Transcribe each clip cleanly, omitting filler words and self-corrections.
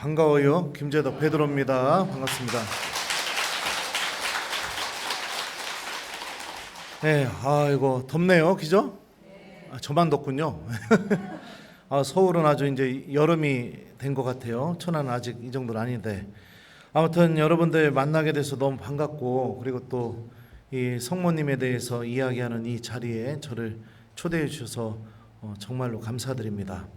반가워요. 김재덕 베드로입니다. 반갑습니다. 네, 이거 덥네요, 그죠? 저만 덥군요. 서울은 아주 이제 여름이 된 것 같아요. 천안은 아직 이 정도는 아닌데, 아무튼 여러분들 만나게 돼서 너무 반갑고, 그리고 또 이 성모님에 대해서 이야기하는 이 자리에 저를 초대해 주셔서 정말로 감사드립니다.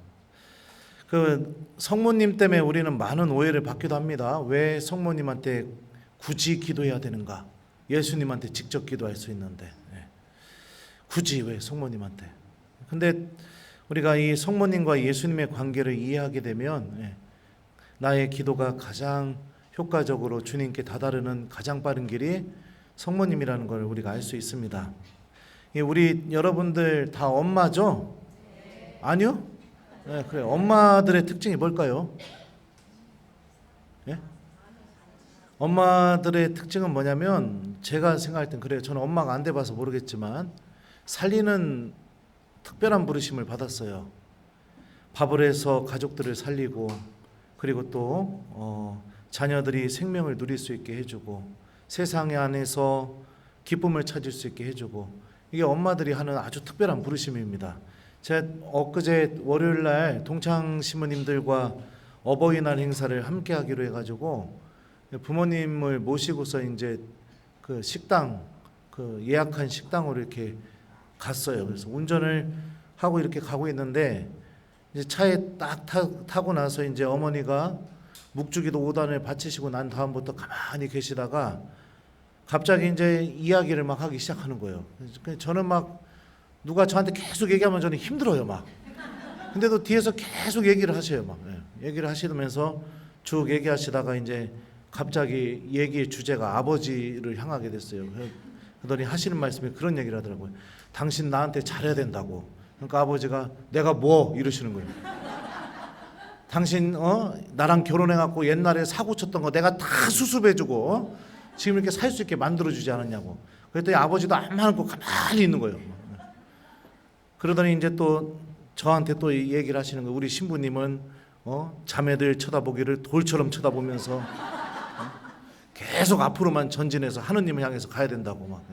그 성모님 때문에 우리는 많은 오해를 받기도 합니다. 왜 성모님한테 굳이 기도해야 되는가? 예수님한테 직접 기도할 수 있는데 굳이 왜 성모님한테? 근데 우리가 이 성모님과 예수님의 관계를 이해하게 되면 나의 기도가 가장 효과적으로 주님께 다다르는 가장 빠른 길이 성모님이라는 걸 우리가 알 수 있습니다. 우리 여러분들 다 엄마죠? 아니요? 네, 그래. 엄마들의 특징이 뭘까요? 예? 엄마들의 특징은 뭐냐면 제가 생각할 땐 그래요. 저는 엄마가 안 돼봐서 모르겠지만 살리는 특별한 부르심을 받았어요. 밥을 해서 가족들을 살리고 그리고 또 자녀들이 생명을 누릴 수 있게 해주고 세상 안에서 기쁨을 찾을 수 있게 해주고 이게 엄마들이 하는 아주 특별한 부르심입니다. 제가 엊그제 월요일 날 동창 신부님들과 어버이날 행사를 함께 하기로 해가지고 부모님을 모시고서 이제 그 식당 그 예약한 식당으로 이렇게 갔어요. 그래서 운전을 하고 이렇게 가고 있는데 이제 차에 딱 타고 나서 이제 어머니가 묵주기도 5단을 바치시고 난 다음부터 가만히 계시다가 갑자기 이제 이야기를 막 하기 시작하는 거예요. 저는 막 누가 저한테 계속 얘기하면 저는 힘들어요 막. 근데도 뒤에서 계속 얘기를 하셔요 막. 얘기를 하시면서 쭉 얘기하시다가 이제 갑자기 얘기의 주제가 아버지를 향하게 됐어요. 그러더니 하시는 말씀이 그런 얘기를 하더라고요. 당신 나한테 잘해야 된다고. 그러니까 아버지가 내가 뭐 이러시는 거예요. 당신 나랑 결혼해갖고 옛날에 사고 쳤던 거 내가 다 수습해주고 지금 이렇게 살 수 있게 만들어주지 않았냐고. 그랬더니 아버지도 아무 말 없고 가만히 있는 거예요. 그러더니 이제 또 저한테 또 얘기를 하시는 거예요. 우리 신부님은 자매들 쳐다보기를 돌처럼 쳐다보면서 계속 앞으로만 전진해서 하느님을 향해서 가야 된다고 막.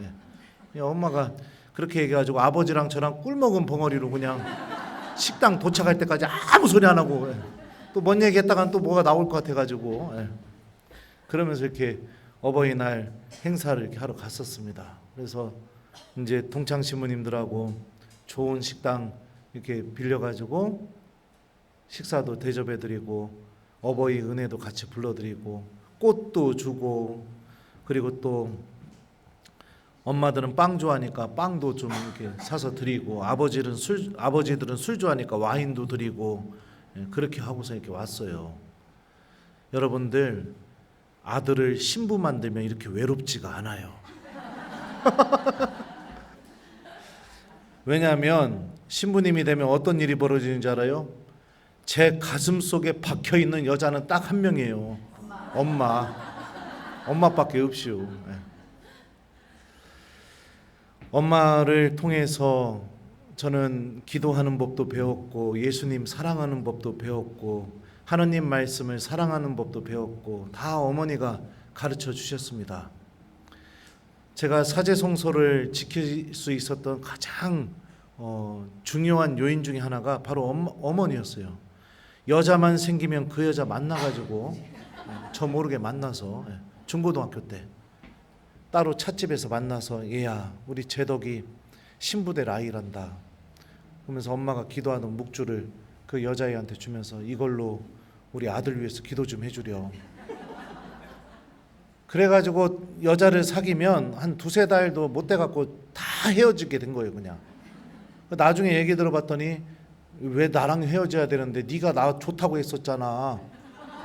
엄마가 그렇게 얘기해가지고 아버지랑 저랑 꿀먹은 벙어리로 그냥 식당 도착할 때까지 아무 소리 안 하고 또 뭔 얘기했다간 또 뭐가 나올 것 같아가지고 그러면서 이렇게 어버이날 행사를 이렇게 하러 갔었습니다. 그래서 이제 동창 신부님들하고 좋은 식당 이렇게 빌려가지고 식사도 대접해드리고 어버이 은혜도 같이 불러드리고 꽃도 주고 그리고 또 엄마들은 빵 좋아하니까 빵도 좀 이렇게 사서 드리고 아버지들은 술 좋아하니까 와인도 드리고 그렇게 하고서 이렇게 왔어요. 여러분들 아들을 신부 만들면 이렇게 외롭지가 않아요. 왜냐하면 신부님이 되면 어떤 일이 벌어지는지 알아요? 제 가슴 속에 박혀 있는 여자는 딱 한 명이에요. 엄마밖에 없이요. 엄마를 통해서 저는 기도하는 법도 배웠고 예수님 사랑하는 법도 배웠고 하느님 말씀을 사랑하는 법도 배웠고 다 어머니가 가르쳐 주셨습니다. 제가 사제성소를 지킬 수 있었던 가장 중요한 요인 중에 하나가 바로 어머니였어요. 여자만 생기면 그 여자 만나가지고 저 모르게 만나서 중고등학교 때 따로 찻집에서 만나서 얘야 우리 재덕이 신부될 아이란다. 그러면서 엄마가 기도하던 묵주를 그 여자애한테 주면서 이걸로 우리 아들 위해서 기도 좀 해주렴. 그래가지고 여자를 사귀면 한 2-3달도 못 돼갖고 다 헤어지게 된 거예요 그냥. 나중에 얘기 들어봤더니 왜 나랑 헤어져야 되는데 네가 나 좋다고 했었잖아.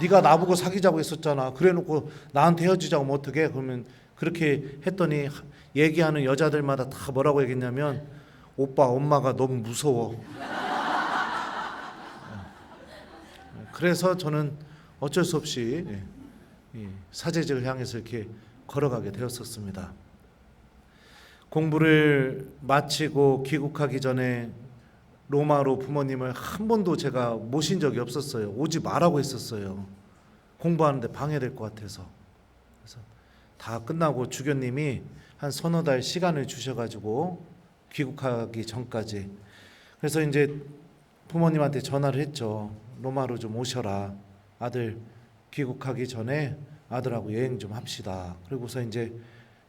네가 나보고 사귀자고 했었잖아. 그래놓고 나한테 헤어지자고 하면 어떡해. 그러면 그렇게 했더니 얘기하는 여자들마다 다 뭐라고 얘기했냐면 오빠 엄마가 너무 무서워. 그래서 저는 어쩔 수 없이 사제직을 향해서 이렇게 걸어가게 되었었습니다. 공부를 마치고 귀국하기 전에 로마로 부모님을 한 번도 제가 모신 적이 없었어요. 오지 말라고 했었어요. 공부하는데 방해될 것 같아서. 그래서 다 끝나고 주교님이 한 서너 달 시간을 주셔가지고 귀국하기 전까지. 그래서 이제 부모님한테 전화를 했죠. 로마로 좀 오셔라. 아들 귀국하기 전에 아들하고 여행 좀 합시다. 그리고서 이제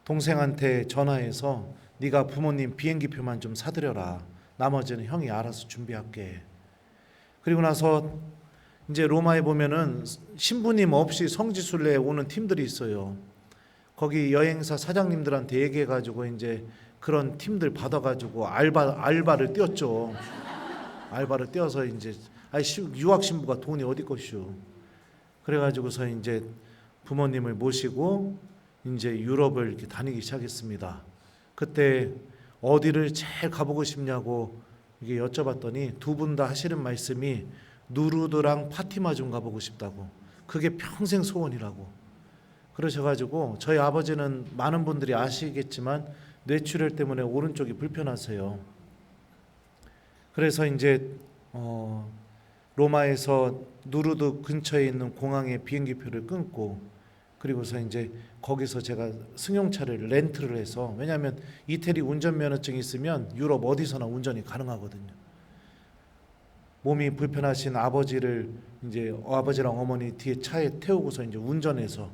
동생한테 전화해서 네가 부모님 비행기표만 좀 사드려라. 나머지는 형이 알아서 준비할게. 그리고 나서 이제 로마에 보면은 신부님 없이 성지순례에 오는 팀들이 있어요. 거기 여행사 사장님들한테 얘기해가지고 이제 그런 팀들 받아가지고 알바를 뛰었죠. 알바를 뛰어서 이제 유학 신부가 돈이 어디 것이오. 그래가지고서 이제 부모님을 모시고 이제 유럽을 이렇게 다니기 시작했습니다. 그때 어디를 제일 가보고 싶냐고 이게 여쭤봤더니 두 분 다 하시는 말씀이 누르드랑 파티마 좀 가보고 싶다고. 그게 평생 소원이라고. 그러셔가지고 저희 아버지는 많은 분들이 아시겠지만 뇌출혈 때문에 오른쪽이 불편하세요. 그래서 이제 로마에서 누르드 근처에 있는 공항에 비행기표를 끊고 그리고서 이제 거기서 제가 승용차를 렌트를 해서, 왜냐하면 이태리 운전면허증이 있으면 유럽 어디서나 운전이 가능하거든요. 몸이 불편하신 아버지를 이제 아버지랑 어머니 뒤에 차에 태우고서 이제 운전해서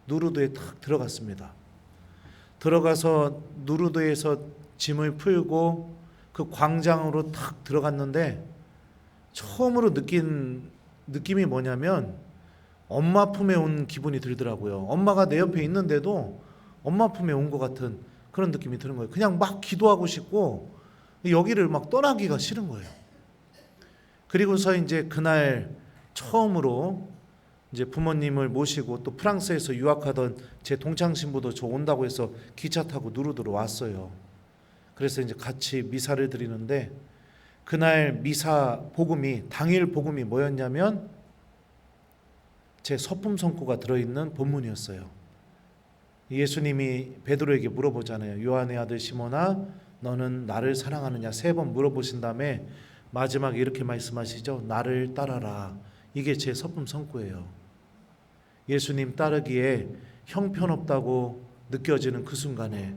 누르드에 탁 들어갔습니다. 들어가서 누르드에서 짐을 풀고 그 광장으로 탁 들어갔는데 처음으로 느낀 느낌이 뭐냐면 엄마 품에 온 기분이 들더라고요. 엄마가 내 옆에 있는데도 엄마 품에 온 것 같은 그런 느낌이 드는 거예요. 그냥 막 기도하고 싶고 여기를 막 떠나기가 싫은 거예요. 그리고서 이제 그날 처음으로 이제 부모님을 모시고 또 프랑스에서 유학하던 제 동창 신부도 저 온다고 해서 기차 타고 누르드로 왔어요. 그래서 이제 같이 미사를 드리는데 그날 미사 복음이, 당일 복음이 뭐였냐면 제 서품 성구가 들어있는 본문이었어요. 예수님이 베드로에게 물어보잖아요. 요한의 아들 시몬아 너는 나를 사랑하느냐 3번 물어보신 다음에 마지막에 이렇게 말씀하시죠. 나를 따라라. 이게 제 서품 성구예요. 예수님 따르기에 형편없다고 느껴지는 그 순간에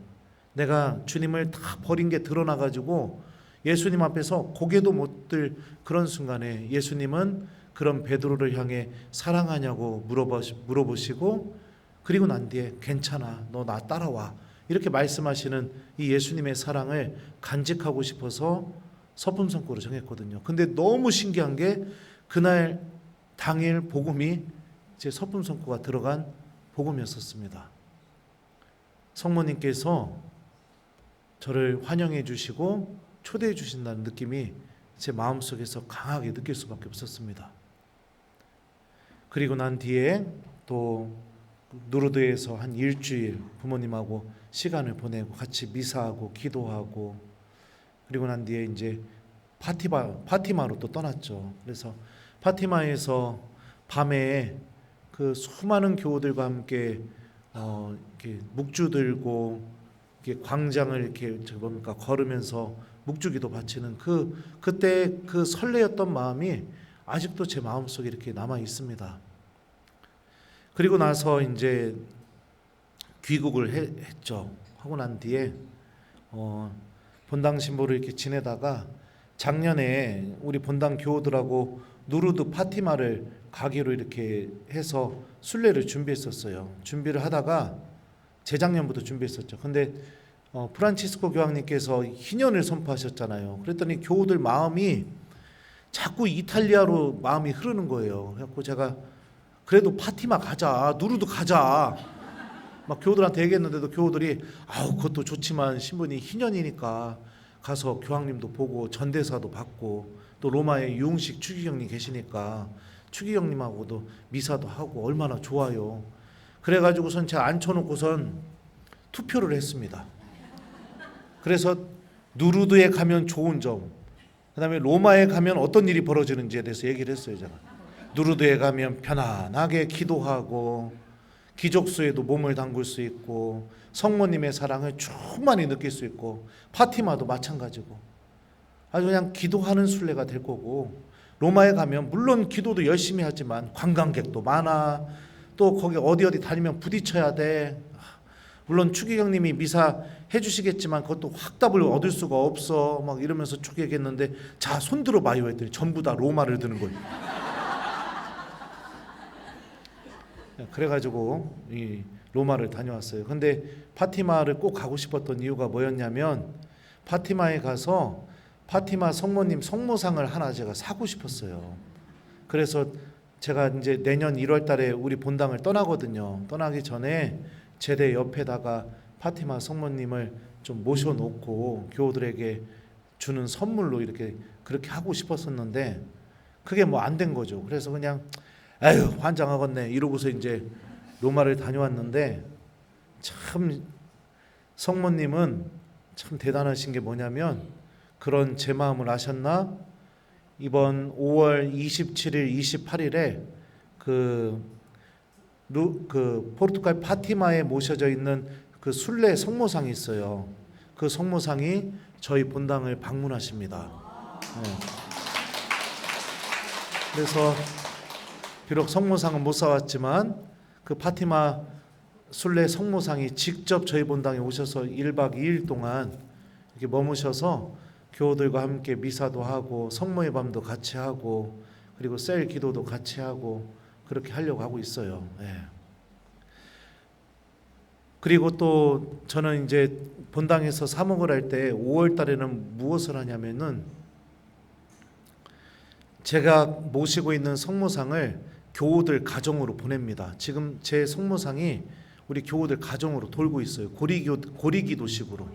내가 주님을 다 버린 게 드러나가지고 예수님 앞에서 고개도 못 들 그런 순간에 예수님은 그런 베드로를 향해 사랑하냐고 물어보시고 그리고 난 뒤에 괜찮아 너 나 따라와 이렇게 말씀하시는 이 예수님의 사랑을 간직하고 싶어서 서품성구로 정했거든요. 근데 너무 신기한 게 그날 당일 복음이 제 서품성구가 들어간 복음이었습니다. 성모님께서 저를 환영해 주시고 초대해 주신다는 느낌이 제 마음속에서 강하게 느낄 수밖에 없었습니다. 그리고 난 뒤에 또 누르드에서 한 일주일 부모님하고 시간을 보내고 같이 미사하고 기도하고 그리고 난 뒤에 이제 파티마로 또 떠났죠. 그래서 파티마에서 밤에 그 수많은 교우들과 함께 이렇게 묵주 들고 이렇게 광장을 이렇게 걸으면서 묵주기도 바치는 그때 그 설레었던 마음이 아직도 제 마음속에 이렇게 남아 있습니다. 그리고 나서 이제 귀국을 했죠. 하고 난 뒤에 본당 신부를 이렇게 지내다가 작년에 우리 본당 교우들하고 누르드 파티마를 가기로 이렇게 해서 순례를 준비했었어요. 준비를 하다가 재작년부터 준비했었죠. 근데 프란치스코 교황님께서 희년을 선포하셨잖아요. 그랬더니 교우들 마음이 자꾸 이탈리아로 마음이 흐르는 거예요. 그래서 제가 그래도 파티마 가자, 누르드 가자 막 교우들한테 얘기했는데도 교우들이 아우 그것도 좋지만 신부님 희년이니까 가서 교황님도 보고 전대사도 받고 또 로마에 유흥식 추기경님 계시니까 추기경님하고도 미사도 하고 얼마나 좋아요. 그래가지고선 제가 앉혀놓고선 투표를 했습니다. 그래서 누르드에 가면 좋은 점, 그 다음에 로마에 가면 어떤 일이 벌어지는지에 대해서 얘기를 했어요. 제가 누르드에 가면 편안하게 기도하고 기족수에도 몸을 담글 수 있고 성모님의 사랑을 충만히 느낄 수 있고 파티마도 마찬가지고 아주 그냥 기도하는 순례가 될 거고, 로마에 가면 물론 기도도 열심히 하지만 관광객도 많아, 또 거기 어디 다니면 부딪혀야 돼. 물론 추기경님이 미사 해주시겠지만 그것도 확답을 얻을 수가 없어. 막 이러면서 추기했는데 자 손 들어봐요 했더니 전부 다 로마를 드는 거예요. 그래가지고 이 로마를 다녀왔어요. 근데 파티마를 꼭 가고 싶었던 이유가 뭐였냐면 파티마에 가서 파티마 성모님 성모상을 하나 제가 사고 싶었어요. 그래서 제가 이제 내년 1월 달에 우리 본당을 떠나거든요. 떠나기 전에 제대 옆에다가 파티마 성모님을 좀 모셔놓고 교우들에게 주는 선물로 이렇게 그렇게 하고 싶었었는데 그게 뭐 안 된 거죠. 그래서 그냥 아유 환장하겠네 이러고서 이제 로마를 다녀왔는데 참 성모님은 참 대단하신 게 뭐냐면 그런 제 마음을 아셨나? 이번 5월 27일, 28일에 그 포르투갈 파티마에 모셔져 있는 그 순례 성모상이 있어요. 그 성모상이 저희 본당을 방문하십니다. 네. 그래서 비록 성모상은 못 사왔지만 그 파티마 순례 성모상이 직접 저희 본당에 오셔서 1박 2일 동안 이렇게 머무셔서 교우들과 함께 미사도 하고 성모의 밤도 같이 하고 그리고 셀 기도도 같이 하고 그렇게 하려고 하고 있어요. 네. 그리고 또 저는 이제 본당에서 사목을 할 때 5월 달에는 무엇을 하냐면은 제가 모시고 있는 성모상을 교우들 가정으로 보냅니다. 지금 제 성모상이 우리 교우들 가정으로 돌고 있어요. 고리기도식으로.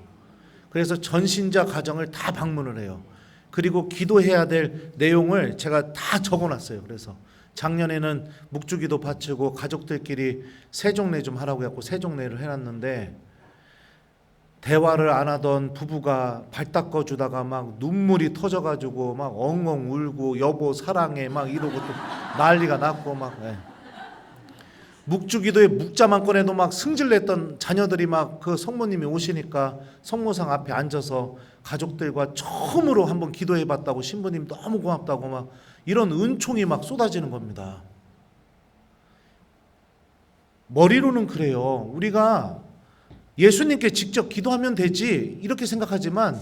그래서 전신자 가정을 다 방문을 해요. 그리고 기도해야 될 내용을 제가 다 적어놨어요. 그래서 작년에는 묵주기도 바치고 가족들끼리 세종례 좀 하라고 해갖고 세종례를 해놨는데 대화를 안 하던 부부가 발 닦아주다가 막 눈물이 터져가지고 막 엉엉 울고 여보 사랑해 막 이러고 또 난리가 났고 막 묵주기도에 묵자만 꺼내도 막 승질냈던 자녀들이 막 그 성모님이 오시니까 성모상 앞에 앉아서 가족들과 처음으로 한번 기도해봤다고 신부님 너무 고맙다고 막 이런 은총이 막 쏟아지는 겁니다. 머리로는 그래요. 우리가 예수님께 직접 기도하면 되지 이렇게 생각하지만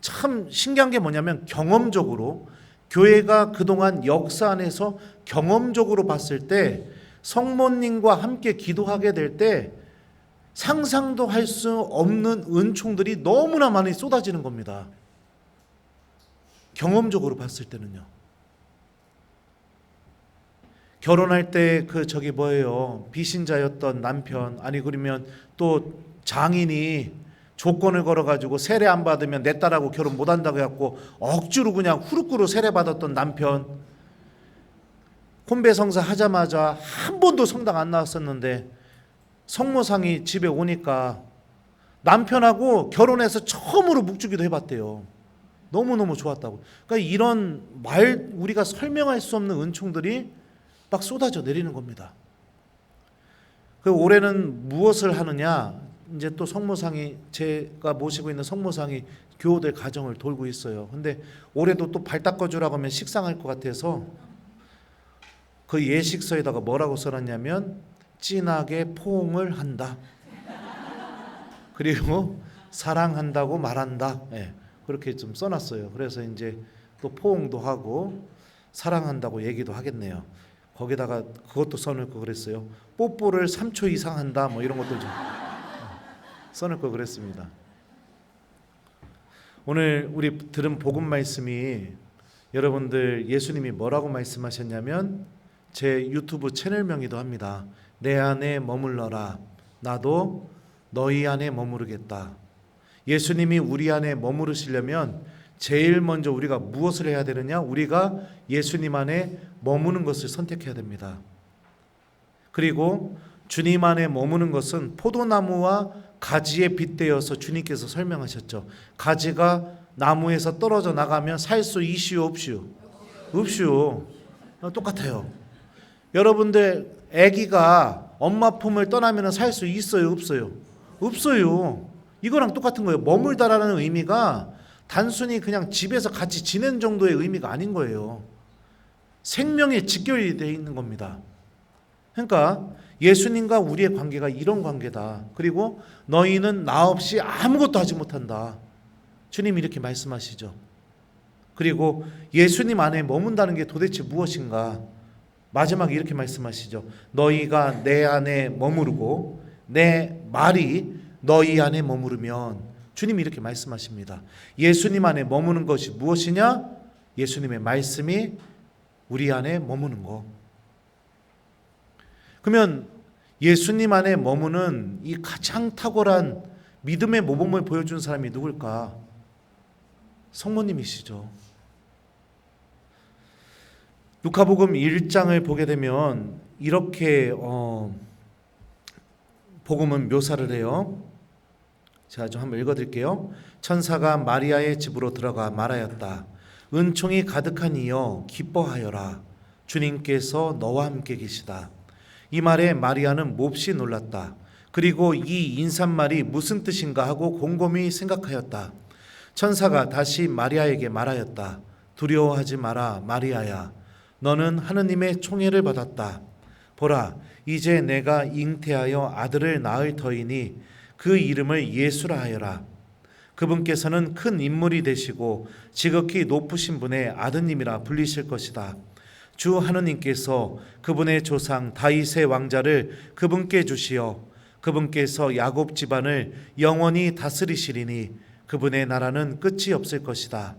참 신기한 게 뭐냐면 경험적으로 교회가 그동안 역사 안에서 경험적으로 봤을 때 성모님과 함께 기도하게 될 때 상상도 할 수 없는 은총들이 너무나 많이 쏟아지는 겁니다. 경험적으로 봤을 때는요. 결혼할 때 그 저기 뭐예요? 비신자였던 남편 아니 그러면 또 장인이 조건을 걸어가지고 세례 안 받으면 내 딸하고 결혼 못한다고 해갖고 억지로 그냥 후루꾸루 세례 받았던 남편 혼배 성사 하자마자 한 번도 성당 안 나왔었는데 성모상이 집에 오니까 남편하고 결혼해서 처음으로 묵주기도 해봤대요. 너무너무 좋았다고. 그러니까 이런 우리가 설명할 수 없는 은총들이 막 쏟아져 내리는 겁니다. 그 올해는 무엇을 하느냐? 이제 또 성모상이 제가 모시고 있는 성모상이 교우들 가정을 돌고 있어요. 근데 올해도 또 발 닦아주라고 하면 식상할 것 같아서 그 예식서에다가 뭐라고 써놨냐면 진하게 포옹을 한다. 그리고 사랑한다고 말한다. 네, 그렇게 좀 써놨어요. 그래서 이제 또 포옹도 하고 사랑한다고 얘기도 하겠네요. 거기다가 그것도 써놓을 거 그랬어요. 뽀뽀를 3초 이상 한다. 뭐 이런 것도 좀 써놓을 거 그랬습니다. 오늘 우리 들은 복음 말씀이 여러분들 예수님이 뭐라고 말씀하셨냐면 제 유튜브 채널명이기도 합니다. 내 안에 머물러라. 나도 너희 안에 머무르겠다. 예수님이 우리 안에 머무르시려면 제일 먼저 우리가 무엇을 해야 되느냐? 우리가 예수님 안에 머무는 것을 선택해야 됩니다. 그리고 주님 안에 머무는 것은 포도나무와 가지에 빗대어서 주님께서 설명하셨죠. 가지가 나무에서 떨어져 나가면 살 수 있슈 없슈? 없슈. 똑같아요. 여러분들 아기가 엄마 품을 떠나면 살 수 있어요 없어요? 없어요. 이거랑 똑같은 거예요. 머물다라는 의미가 단순히 그냥 집에서 같이 지낸 정도의 의미가 아닌 거예요. 생명에 직결이 되어 있는 겁니다. 그러니까 예수님과 우리의 관계가 이런 관계다. 그리고 너희는 나 없이 아무것도 하지 못한다. 주님이 이렇게 말씀하시죠. 그리고 예수님 안에 머문다는 게 도대체 무엇인가? 마지막에 이렇게 말씀하시죠. 너희가 내 안에 머무르고 내 말이 너희 안에 머무르면, 주님이 이렇게 말씀하십니다. 예수님 안에 머무는 것이 무엇이냐? 예수님의 말씀이 우리 안에 머무는 것. 그러면 예수님 안에 머무는 이 가장 탁월한 믿음의 모범을 보여준 사람이 누굴까? 성모님이시죠. 루카복음 1장을 보게 되면 이렇게 복음은 묘사를 해요. 제가 좀 한번 읽어드릴게요. 천사가 마리아의 집으로 들어가 말하였다. 은총이 가득한 이여 기뻐하여라. 주님께서 너와 함께 계시다. 이 말에 마리아는 몹시 놀랐다. 그리고 이 인사말이 무슨 뜻인가 하고 곰곰이 생각하였다. 천사가 다시 마리아에게 말하였다. 두려워하지 마라 마리아야. 너는 하느님의 총애를 받았다. 보라, 이제 내가 잉태하여 아들을 낳을 터이니 그 이름을 예수라 하여라. 그분께서는 큰 인물이 되시고 지극히 높으신 분의 아드님이라 불리실 것이다. 주 하느님께서 그분의 조상 다윗의 왕자를 그분께 주시어 그분께서 야곱 집안을 영원히 다스리시리니 그분의 나라는 끝이 없을 것이다.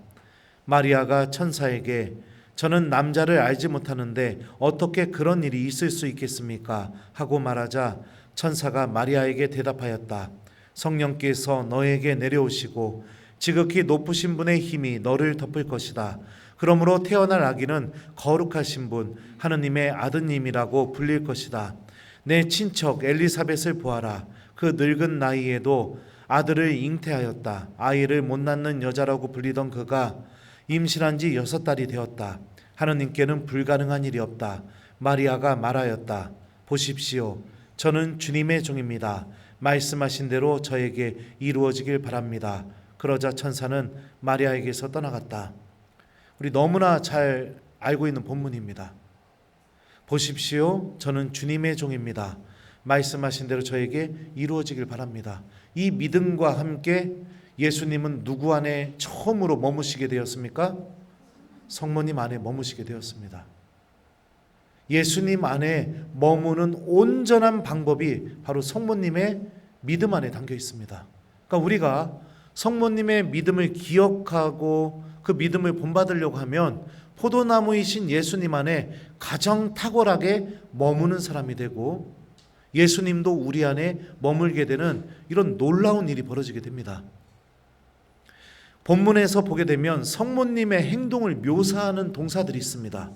마리아가 천사에게 저는 남자를 알지 못하는데 어떻게 그런 일이 있을 수 있겠습니까? 하고 말하자 천사가 마리아에게 대답하였다. 성령께서 너에게 내려오시고 지극히 높으신 분의 힘이 너를 덮을 것이다. 그러므로 태어날 아기는 거룩하신 분 하느님의 아드님이라고 불릴 것이다. 내 친척 엘리사벳을 보아라. 그 늙은 나이에도 아들을 잉태하였다. 아이를 못 낳는 여자라고 불리던 그가 임신한 지 6달이 되었다. 하느님께는 불가능한 일이 없다. 마리아가 말하였다. 보십시오. 저는 주님의 종입니다. 말씀하신 대로 저에게 이루어지길 바랍니다. 그러자 천사는 마리아에게서 떠나갔다. 우리 너무나 잘 알고 있는 본문입니다. 보십시오. 저는 주님의 종입니다. 말씀하신 대로 저에게 이루어지길 바랍니다. 이 믿음과 함께 예수님은 누구 안에 처음으로 머무시게 되었습니까? 성모님 안에 머무시게 되었습니다. 예수님 안에 머무는 온전한 방법이 바로 성모님의 믿음 안에 담겨 있습니다. 그러니까 우리가 성모님의 믿음을 기억하고 그 믿음을 본받으려고 하면 포도나무이신 예수님 안에 가장 탁월하게 머무는 사람이 되고 예수님도 우리 안에 머물게 되는 이런 놀라운 일이 벌어지게 됩니다. 본문에서 보게 되면 성모님의 행동을 묘사하는 동사들이 있습니다.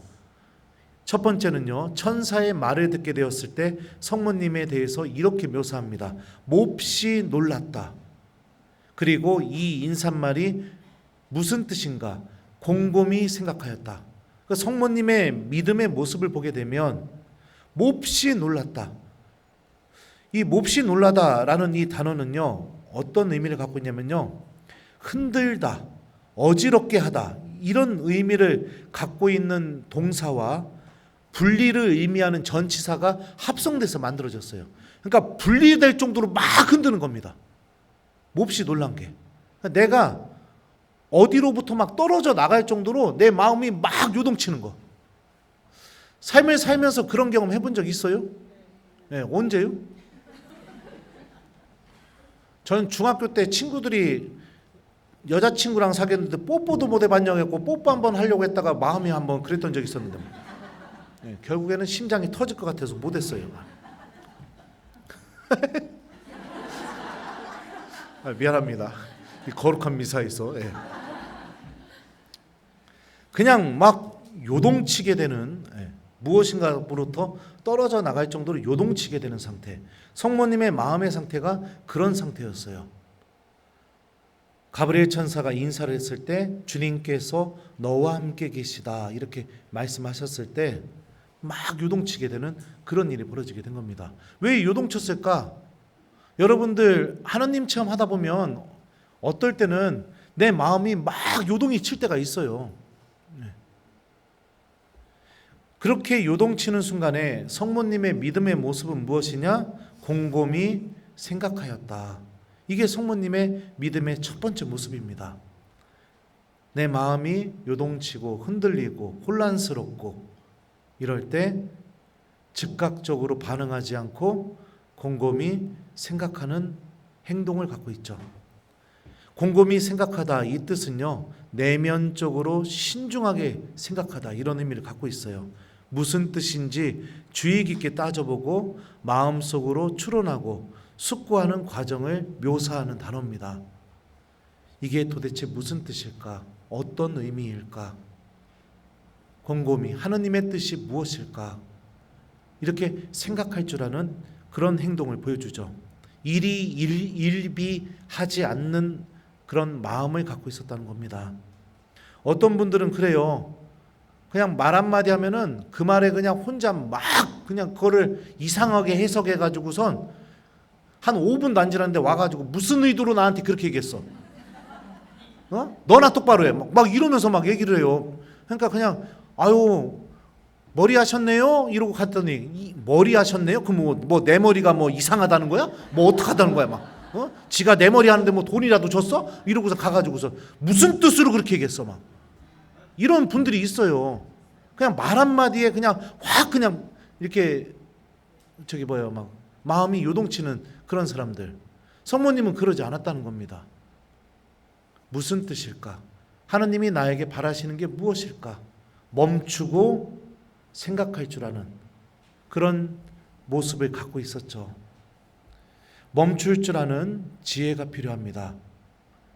첫 번째는요, 천사의 말을 듣게 되었을 때 성모님에 대해서 이렇게 묘사합니다. 몹시 놀랐다. 그리고 이 인사말이 무슨 뜻인가 곰곰이 생각하였다. 그 성모님의 믿음의 모습을 보게 되면 몹시 놀랐다. 이 몹시 놀라다라는 이 단어는요, 어떤 의미를 갖고 있냐면요, 흔들다, 어지럽게 하다, 이런 의미를 갖고 있는 동사와 분리를 의미하는 전치사가 합성돼서 만들어졌어요. 그러니까 분리될 정도로 막 흔드는 겁니다. 몹시 놀란 게. 내가 어디로부터 막 떨어져 나갈 정도로 내 마음이 막 요동치는 거. 삶을 살면서 그런 경험 해본 적 있어요? 네, 언제요? 저는 중학교 때 친구들이 여자친구랑 사귀었는데 뽀뽀도 못 해봤냐고 했고 뽀뽀 한번 하려고 했다가 마음이 한번 그랬던 적이 있었는데 네, 결국에는 심장이 터질 것 같아서 못했어요. 미안합니다. 이 거룩한 미사에서 네. 그냥 막 요동치게 되는 무엇인가로부터 떨어져 나갈 정도로 요동치게 되는 상태. 성모님의 마음의 상태가 그런 상태였어요. 가브리엘 천사가 인사를 했을 때 주님께서 너와 함께 계시다 이렇게 말씀하셨을 때 막 요동치게 되는 그런 일이 벌어지게 된 겁니다. 왜 요동쳤을까? 여러분들 하나님 체험하다 보면 어떨 때는 내 마음이 막 요동이 칠 때가 있어요. 그렇게 요동치는 순간에 성모님의 믿음의 모습은 무엇이냐? 곰곰이 생각하였다. 이게 성모님의 믿음의 첫 번째 모습입니다. 내 마음이 요동치고 흔들리고 혼란스럽고 이럴 때 즉각적으로 반응하지 않고 곰곰이 생각하는 행동을 갖고 있죠. 곰곰이 생각하다, 이 뜻은요, 내면적으로 신중하게 생각하다, 이런 의미를 갖고 있어요. 무슨 뜻인지 주의 깊게 따져보고 마음속으로 추론하고 숙고하는 과정을 묘사하는 단어입니다. 이게 도대체 무슨 뜻일까? 어떤 의미일까? 곰곰이 하느님의 뜻이 무엇일까? 이렇게 생각할 줄 아는 그런 행동을 보여주죠. 일비하지 않는 그런 마음을 갖고 있었다는 겁니다. 어떤 분들은 그래요. 그냥 말 한마디 하면은 그 말에 그냥 혼자 막 그냥 그거를 이상하게 해석해 가지고선 한 5분 단지났는데 와가지고 무슨 의도로 나한테 그렇게 얘기했어? 너나 똑바로 해. 막 이러면서 막 얘기를 해요. 그러니까 그냥 아유 머리 하셨네요? 이러고 갔더니 머리 하셨네요? 그럼 뭐 내 머리가 뭐 이상하다는 거야? 뭐 어떡하다는 거야? 막 지가 내 머리 하는데 뭐 돈이라도 줬어? 이러고서 가가지고서 무슨 뜻으로 그렇게 얘기했어? 막 이런 분들이 있어요. 그냥 말 한마디에 그냥 확 그냥 이렇게 막 마음이 요동치는 그런 사람들. 성모님은 그러지 않았다는 겁니다. 무슨 뜻일까? 하나님이 나에게 바라시는 게 무엇일까? 멈추고 생각할 줄 아는 그런 모습을 갖고 있었죠. 멈출 줄 아는 지혜가 필요합니다.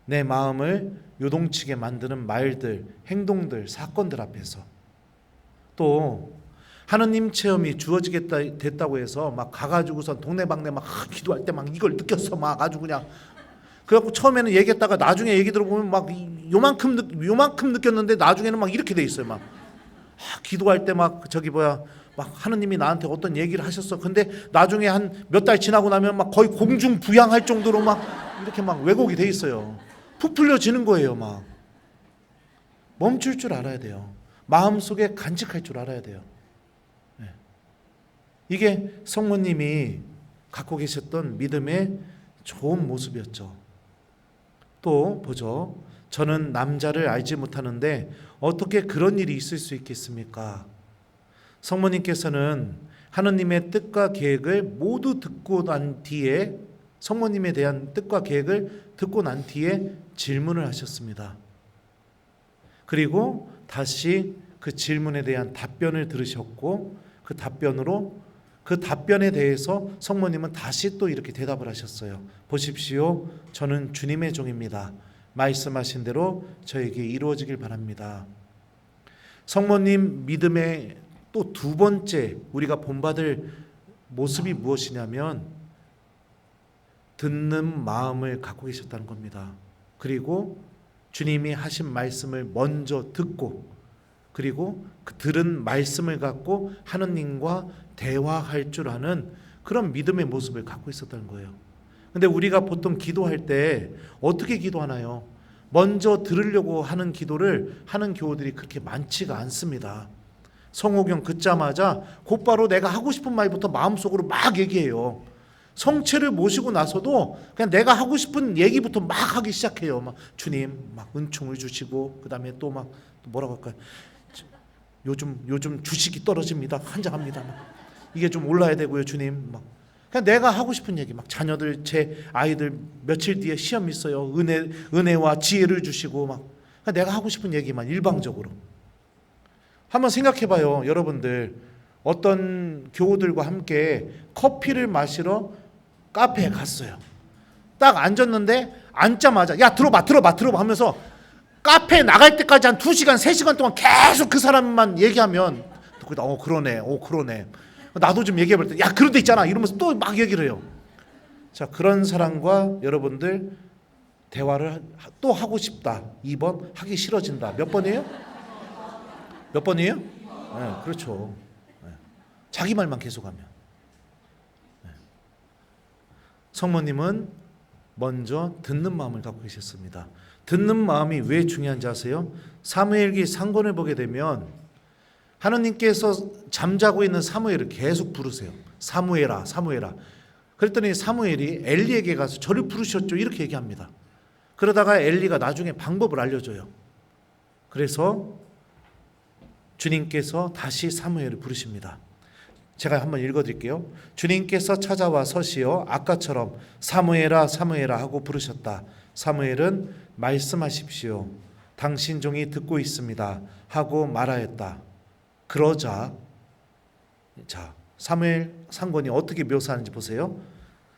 내 마음을 요동치게 만드는 말들, 행동들, 사건들 앞에서. 또 하느님 체험이 주어지겠다 됐다고 해서 막 가가지고선 동네방네 막 기도할 때 막 이걸 느꼈어. 막 아주 그냥 그래갖고 처음에는 얘기했다가 나중에 얘기 들어보면 막 요만큼 느꼈는데 나중에는 막 이렇게 돼 있어요. 막 기도할 때 막 막 하느님이 나한테 어떤 얘기를 하셨어. 근데 나중에 한 몇 달 지나고 나면 막 거의 공중부양할 정도로 막 이렇게 막 왜곡이 돼 있어요. 부풀려지는 거예요. 막 멈출 줄 알아야 돼요. 마음속에 간직할 줄 알아야 돼요. 네. 이게 성모님이 갖고 계셨던 믿음의 좋은 모습이었죠. 또 보죠. 저는 남자를 알지 못하는데 어떻게 그런 일이 있을 수 있겠습니까? 성모님께서는 하느님의 뜻과 계획을 모두 듣고 난 뒤에 성모님에 대한 뜻과 계획을 듣고 난 뒤에 질문을 하셨습니다. 그리고 다시 그 질문에 대한 답변을 들으셨고 그 답변에 대해서 성모님은 다시 또 이렇게 대답을 하셨어요. 보십시오. 저는 주님의 종입니다. 말씀하신 대로 저에게 이루어지길 바랍니다. 성모님 믿음의 또 두 번째 우리가 본받을 모습이 무엇이냐면 듣는 마음을 갖고 계셨다는 겁니다. 그리고 주님이 하신 말씀을 먼저 듣고 그리고 그 들은 말씀을 갖고 하느님과 대화할 줄 아는 그런 믿음의 모습을 갖고 있었다는 거예요. 근데 우리가 보통 기도할 때 어떻게 기도하나요? 먼저 들으려고 하는 기도를 하는 교우들이 그렇게 많지가 않습니다. 성호경 듣자마자 곧바로 내가 하고 싶은 말부터 마음속으로 막 얘기해요. 성체를 모시고 나서도 그냥 내가 하고 싶은 얘기부터 막 하기 시작해요. 막 주님 막 은총을 주시고 그다음에 또 막 뭐라고 할까요? 요즘 주식이 떨어집니다. 환장합니다. 막 이게 좀 올라야 되고요, 주님. 막 그냥 내가 하고 싶은 얘기, 막 자녀들, 제 아이들 며칠 뒤에 시험 있어요. 은혜와 지혜를 주시고 막 그냥 내가 하고 싶은 얘기만 일방적으로. 한번 생각해봐요, 여러분들. 어떤 교우들과 함께 커피를 마시러 카페에 갔어요. 딱 앉았는데 앉자마자 야 들어봐 하면서 카페에 나갈 때까지 한 2시간 3시간 동안 계속 그 사람만 얘기하면 그러네 나도 좀 얘기해볼 때 야 그런 데 있잖아 이러면서 또 막 얘기를 해요. 자, 그런 사람과 여러분들 대화를 또 하고 싶다. 2번 하기 싫어진다. 몇 번이에요? 네, 그렇죠. 네. 자기 말만 계속하면. 네. 성모님은 먼저 듣는 마음을 갖고 계셨습니다. 듣는 마음이 왜 중요한지 아세요? 사무엘기 상권을 보게 되면 하느님께서 잠자고 있는 사무엘을 계속 부르세요. 사무엘아, 사무엘아. 그랬더니 사무엘이 엘리에게 가서 저를 부르셨죠, 이렇게 얘기합니다. 그러다가 엘리가 나중에 방법을 알려줘요. 그래서 주님께서 다시 사무엘을 부르십니다. 제가 한번 읽어드릴게요. 주님께서 찾아와 서시어 아까처럼 사무엘아 사무엘아 하고 부르셨다. 사무엘은 말씀하십시오. 당신 종이 듣고 있습니다 하고 말하였다. 그러자 사무엘 상관이 어떻게 묘사하는지 보세요.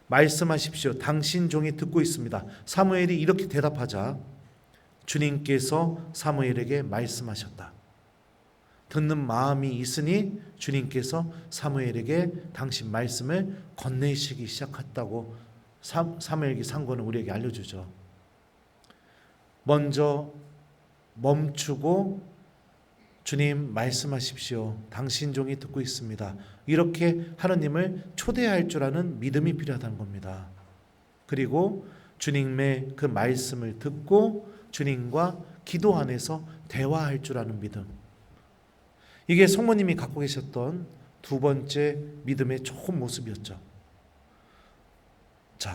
말씀하십시오. 당신 종이 듣고 있습니다. 사무엘이 이렇게 대답하자 주님께서 사무엘에게 말씀하셨다. 듣는 마음이 있으니 주님께서 사무엘에게 당신 말씀을 건네시기 시작했다고 사무엘기 상고는 우리에게 알려주죠. 먼저 멈추고 주님 말씀하십시오. 당신 종이 듣고 있습니다. 이렇게 하느님을 초대할 줄 아는 믿음이 필요하다는 겁니다. 그리고 주님의 그 말씀을 듣고 주님과 기도 안에서 대화할 줄 아는 믿음. 이게 성모님이 갖고 계셨던 두 번째 믿음의 좋은 모습이었죠.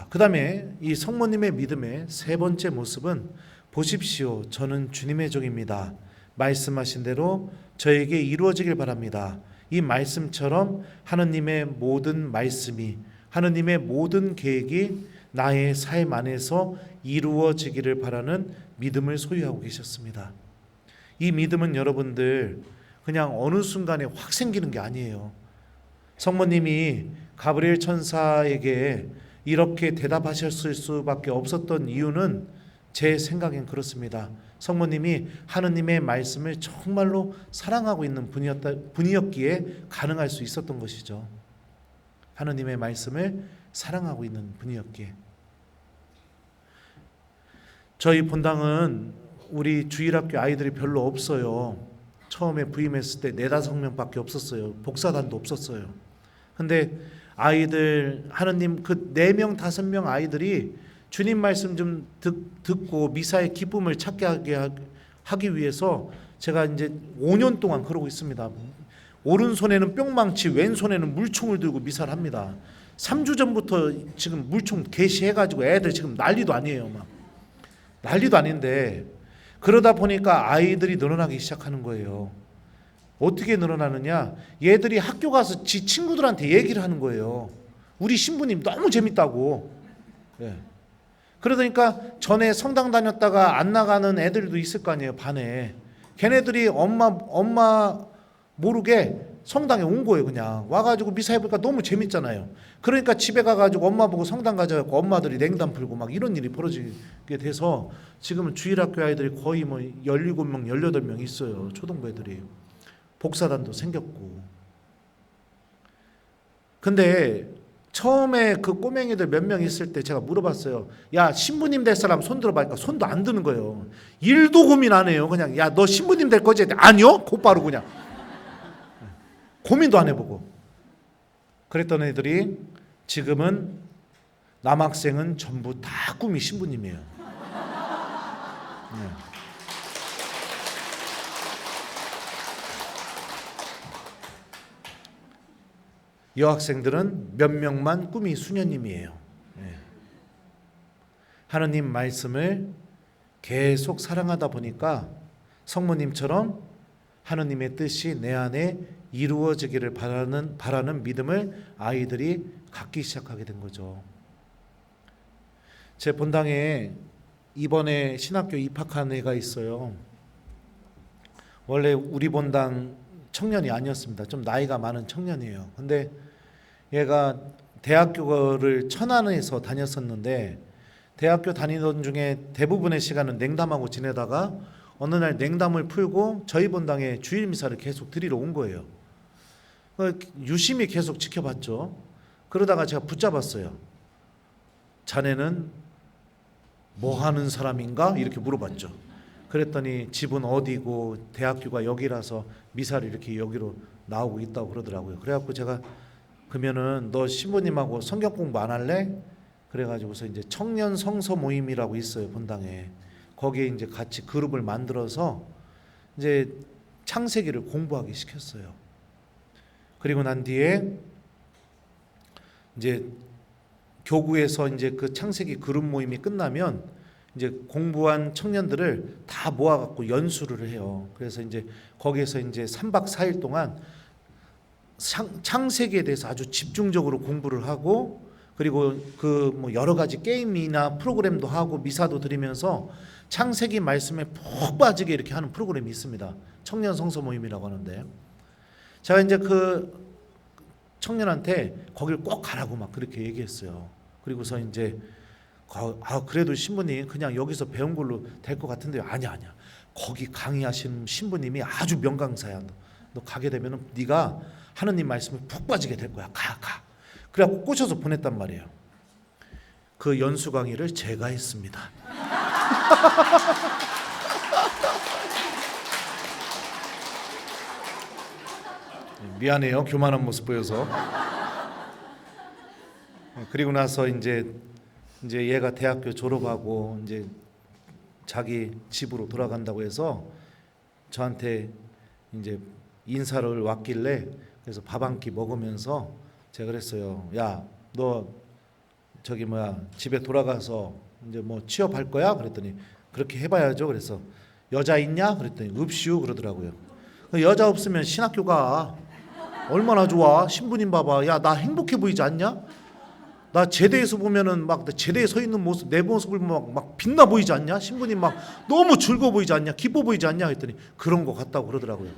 그 다음에 이 성모님의 믿음의 세 번째 모습은 보십시오. 저는 주님의 종입니다. 말씀하신 대로 저에게 이루어지길 바랍니다. 이 말씀처럼 하느님의 모든 말씀이, 하느님의 모든 계획이 나의 삶 안에서 이루어지기를 바라는 믿음을 소유하고 계셨습니다. 이 믿음은 여러분들 그냥 어느 순간에 확 생기는 게 아니에요. 성모님이 가브리엘 천사에게 이렇게 대답하셨을 수밖에 없었던 이유는 제 생각엔 그렇습니다. 성모님이 하느님의 말씀을 정말로 사랑하고 있는 분이었기에 가능할 수 있었던 것이죠. 하느님의 말씀을 사랑하고 있는 분이었기에. 저희 본당은 우리 주일학교 아이들이 별로 없어요. 처음에 부임했을 때 4-5명밖에 없었어요. 복사단도 없었어요. 근데 아이들 하느님 그 4명 5명 아이들이 주님 말씀 좀 듣고 미사의 기쁨을 찾게 하기 위해서 제가 이제 5년 동안 그러고 있습니다. 오른손에는 뿅망치, 왼손에는 물총을 들고 미사를 합니다. 3주 전부터 지금 물총 개시해가지고 애들 지금 난리도 아니에요. 막 난리도 아닌데 그러다 보니까 아이들이 늘어나기 시작하는 거예요. 어떻게 늘어나느냐? 얘들이 학교 가서 지 친구들한테 얘기를 하는 거예요. 우리 신부님 너무 재밌다고. 그러니까 전에 성당 다녔다가 안 나가는 애들도 있을 거 아니에요, 반에. 걔네들이 엄마 모르게 성당에 온 거예요. 그냥 와가지고 미사해보니까 너무 재밌잖아요. 그러니까 집에 가가지고 엄마 보고 성당 가져가고 엄마들이 냉담 풀고 막 이런 일이 벌어지게 돼서 지금은 주일학교 아이들이 거의 뭐 17명 18명 있어요. 초등부 애들이. 복사단도 생겼고. 근데 처음에 그 꼬맹이들 몇 명 있을 때 제가 물어봤어요. 야, 신부님 될 사람 손 들어봐니까 손도 안 드는 거예요. 일도 고민 안 해요. 그냥 야, 너 신부님 될 거지? 아니요? 곧바로 그냥 고민도 안 해보고. 그랬던 애들이 지금은 남학생은 전부 다 꿈이 신부님이에요. 여학생들은 몇 명만 꿈이 수녀님이에요. 하느님 말씀을 계속 사랑하다 보니까 성모님처럼 하느님의 뜻이 내 안에 이루어지기를 바라는 믿음을 아이들이 갖기 시작하게 된 거죠. 제 본당에 이번에 신학교 입학한 애가 있어요. 원래 우리 본당 청년이 아니었습니다. 좀 나이가 많은 청년이에요. 근데 얘가 대학교를 천안에서 다녔었는데 대학교 다니던 중에 대부분의 시간은 냉담하고 지내다가 어느 날 냉담을 풀고 저희 본당에 주일 미사를 계속 드리러 온 거예요. 유심히 계속 지켜봤죠. 그러다가 제가 붙잡았어요. 자네는 뭐 하는 사람인가? 이렇게 물어봤죠. 그랬더니 집은 어디고 대학교가 여기라서 미사를 이렇게 여기로 나오고 있다고 그러더라고요. 그래갖고 제가 그러면은 너 신부님하고 성경 공부 안 할래? 그래가지고서 이제 청년 성서 모임이라고 있어요, 본당에. 거기에 이제 같이 그룹을 만들어서 이제 창세기를 공부하기 시켰어요. 그리고 난 뒤에 이제 교구에서 이제 그 창세기 그룹 모임이 끝나면 이제 공부한 청년들을 다 모아갖고 연수를 해요. 그래서 이제 거기에서 이제 3박 4일 동안 창세기에 대해서 아주 집중적으로 공부를 하고, 그리고 그 뭐 여러 가지 게임이나 프로그램도 하고 미사도 드리면서 창세기 말씀에 푹 빠지게 이렇게 하는 프로그램이 있습니다. 청년 성서 모임이라고 하는데, 제가 이제 그 청년한테 거길 꼭 가라고 막 그렇게 얘기했어요. 그리고서 이제 그래도 신부님 그냥 여기서 배운 걸로 될 것 같은데, 아니야 거기 강의하시는 신부님이 아주 명강사야. 너 가게 되면은 네가 하느님 말씀에 푹 빠지게 될 거야. 가. 그래갖고 꼬셔서 보냈단 말이에요. 그 연수 강의를 제가 했습니다. 미안해요, 교만한 모습 보여서. 그리고 나서 이제 얘가 대학교 졸업하고 이제 자기 집으로 돌아간다고 해서 저한테 이제 인사를 왔길래, 그래서 밥 한 끼 먹으면서 제가 그랬어요. 야, 너 저기 집에 돌아가서 이제 뭐 취업할 거야? 그랬더니 그렇게 해봐야죠. 그래서 여자 있냐? 그랬더니 없슈 그러더라고요. 여자 없으면 신학교 가. 얼마나 좋아. 신부님 봐봐. 야, 나 행복해 보이지 않냐? 나 제대에서 보면은 막 제대에 서 있는 모습, 내 모습을 막 빛나 보이지 않냐? 신부님 막 너무 즐거워 보이지 않냐? 기뻐 보이지 않냐? 했더니 그런 거 같다고 그러더라고요.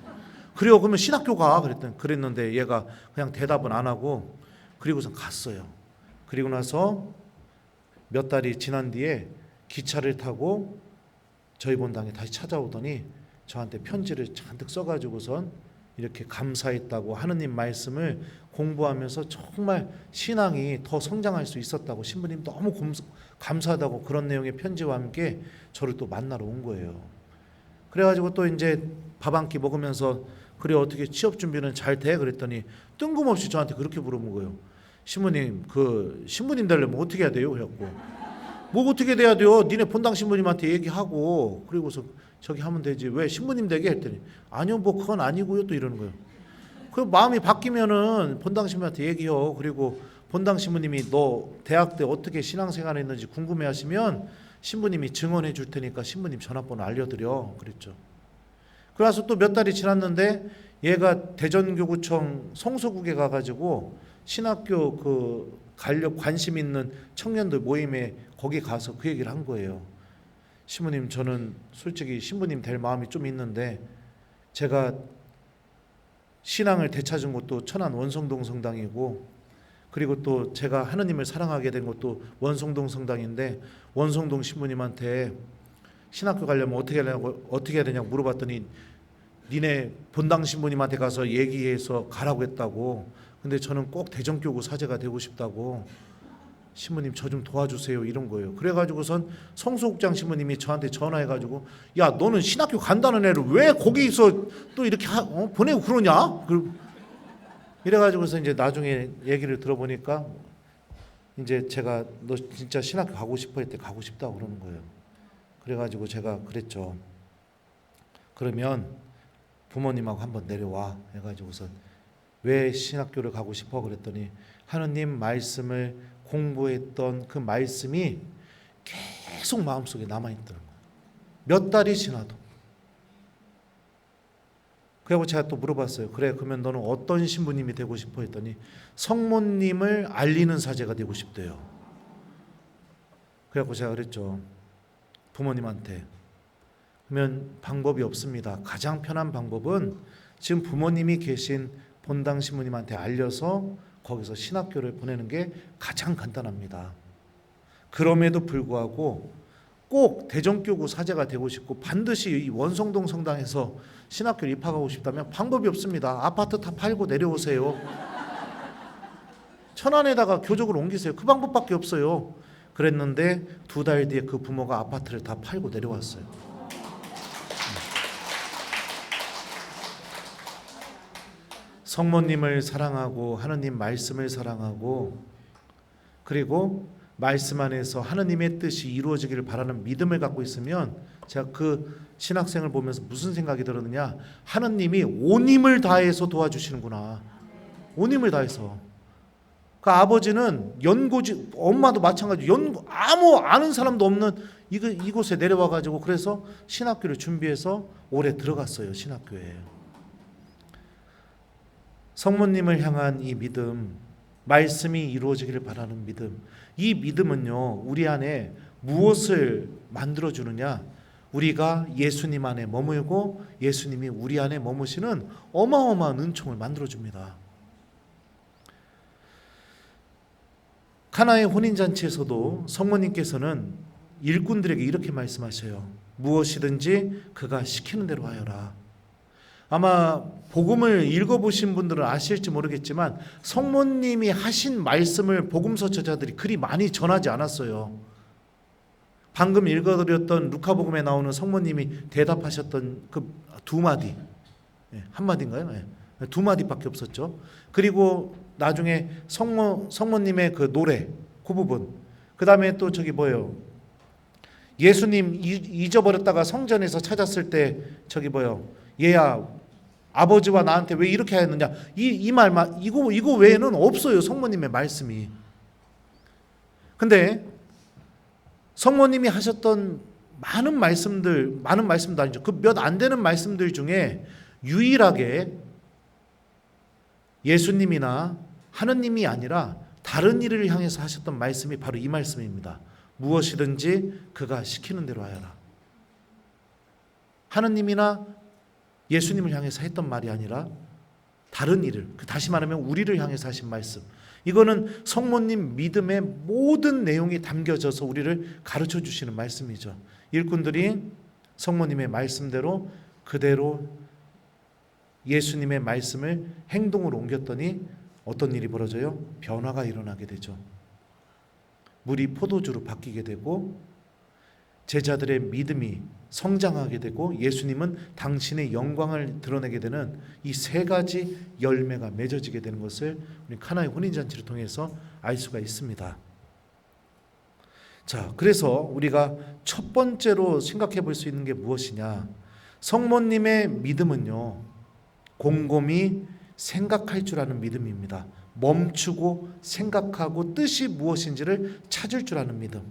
그래요. 그러면 신학교 가. 그랬는데 얘가 그냥 대답은 안 하고 그리고선 갔어요. 그리고 나서 몇 달이 지난 뒤에 기차를 타고 저희 본당에 다시 찾아오더니 저한테 편지를 잔뜩 써가지고선 이렇게 감사했다고, 하느님 말씀을 공부하면서 정말 신앙이 더 성장할 수 있었다고, 신부님 너무 감사하다고 그런 내용의 편지와 함께 저를 또 만나러 온 거예요. 그래가지고 또 이제 밥 한 끼 먹으면서 그래 어떻게 취업 준비는 잘 돼? 그랬더니 뜬금없이 저한테 그렇게 물어본 거예요. 신부님 신부님 되려면 어떻게 해야 돼요? 그래갖고 뭐 어떻게 돼야 돼요? 니네 본당 신부님한테 얘기하고 그리고서 저기 하면 되지. 왜 신부님 되게? 했더니 아니요 뭐 그건 아니고요 또 이러는 거예요. 그 마음이 바뀌면은 본당 신부한테 얘기해요. 그리고 본당 신부님이 너 대학 때 어떻게 신앙생활 했는지 궁금해하시면 신부님이 증언해 줄 테니까 신부님 전화번호 알려드려 그랬죠. 그래서 또 몇 달이 지났는데 얘가 대전교구청 성소국에 가가지고 신학교 그 관심 있는 청년들 모임에 거기 가서 그 얘기를 한 거예요. 신부님, 저는 솔직히 신부님 될 마음이 좀 있는데 제가 신앙을 되찾은 곳도 천안 원성동 성당이고, 그리고 또 제가 하느님을 사랑하게 된 곳도 원성동 성당인데 원성동 신부님한테 신학교 가려면 어떻게 해야 되냐고 물어봤더니 니네 본당 신부님한테 가서 얘기해서 가라고 했다고. 근데 저는 꼭 대전교구 사제가 되고 싶다고. 신부님 저 좀 도와주세요 이런 거예요. 그래가지고선 성소국장 신부님이 저한테 전화해가지고 야 너는 신학교 간다는 애를 왜 거기서 또 이렇게 보내고 그러냐? 이래가지고서 이제 나중에 얘기를 들어보니까 이제 제가 너 진짜 신학교 가고 싶어 했대. 가고 싶다고 그러는 거예요. 그래가지고 제가 그랬죠. 그러면 부모님하고 한번 내려와 해가지고서 왜 신학교를 가고 싶어 그랬더니 하느님 말씀을 공부했던 그 말씀이 계속 마음속에 남아있더라고요. 몇 달이 지나도. 그리고 제가 또 물어봤어요. 그래 그러면 너는 어떤 신부님이 되고 싶어 했더니 성모님을 알리는 사제가 되고 싶대요. 그래서 제가 그랬죠. 부모님한테 그러면 방법이 없습니다. 가장 편한 방법은 지금 부모님이 계신 본당 신부님한테 알려서 거기서 신학교를 보내는 게 가장 간단합니다. 그럼에도 불구하고 꼭 대전교구 사제가 되고 싶고 반드시 이 원성동 성당에서 신학교를 입학하고 싶다면 방법이 없습니다. 아파트 다 팔고 내려오세요. 천안에다가 교족을 옮기세요. 그 방법밖에 없어요. 그랬는데 2달 뒤에 그 부모가 아파트를 다 팔고 내려왔어요. 성모님을 사랑하고 하느님 말씀을 사랑하고 그리고 말씀 안에서 하느님의 뜻이 이루어지기를 바라는 믿음을 갖고 있으면, 제가 그 신학생을 보면서 무슨 생각이 들었느냐, 하느님이 온 힘을 다해서 도와주시는구나. 온 힘을 다해서. 그 아버지는 연고지, 엄마도 마찬가지, 아무 아는 사람도 없는 이곳에 내려와 가지고 그래서 신학교를 준비해서 올해 들어갔어요. 신학교에. 성모님을 향한 이 믿음, 말씀이 이루어지기를 바라는 믿음, 이 믿음은요, 우리 안에 무엇을 만들어주느냐, 우리가 예수님 안에 머물고 예수님이 우리 안에 머무시는 어마어마한 은총을 만들어줍니다. 카나의 혼인잔치에서도 성모님께서는 일꾼들에게 이렇게 말씀하셔요. 무엇이든지 그가 시키는 대로 하여라. 아마 복음을 읽어보신 분들은 아실지 모르겠지만 성모님이 하신 말씀을 복음서 저자들이 그리 많이 전하지 않았어요. 방금 읽어드렸던 루카복음에 나오는 성모님이 대답하셨던 그 두 마디, 한 마디인가요? 두 마디밖에 없었죠. 그리고 나중에 성모님의 그 노래 그 부분, 그 다음에 또 저기 뭐예요? 예수님 잊어버렸다가 성전에서 찾았을 때 저기 뭐예요? 얘야, 아버지와 나한테 왜 이렇게 하였느냐? 이 말만, 이거 외에는 없어요. 성모님의 말씀이. 근데 성모님이 하셨던 많은 말씀도 아니죠. 그 몇 안 되는 말씀들 중에 유일하게 예수님이나 하느님이 아니라 다른 일을 향해서 하셨던 말씀이 바로 이 말씀입니다. 무엇이든지 그가 시키는 대로 하여라. 하느님이나 예수님을 향해서 했던 말이 아니라 다른 일을, 다시 말하면 우리를 향해서 하신 말씀. 이거는 성모님 믿음의 모든 내용이 담겨져서 우리를 가르쳐 주시는 말씀이죠. 일꾼들이 성모님의 말씀대로 그대로 예수님의 말씀을 행동으로 옮겼더니 어떤 일이 벌어져요? 변화가 일어나게 되죠. 물이 포도주로 바뀌게 되고 제자들의 믿음이 성장하게 되고 예수님은 당신의 영광을 드러내게 되는 이 세 가지 열매가 맺어지게 되는 것을 우리 카나의 혼인잔치를 통해서 알 수가 있습니다. 자, 그래서 우리가 첫 번째로 생각해 볼 수 있는 게 무엇이냐? 성모님의 믿음은요, 곰곰이 생각할 줄 아는 믿음입니다. 멈추고 생각하고 뜻이 무엇인지를 찾을 줄 아는 믿음.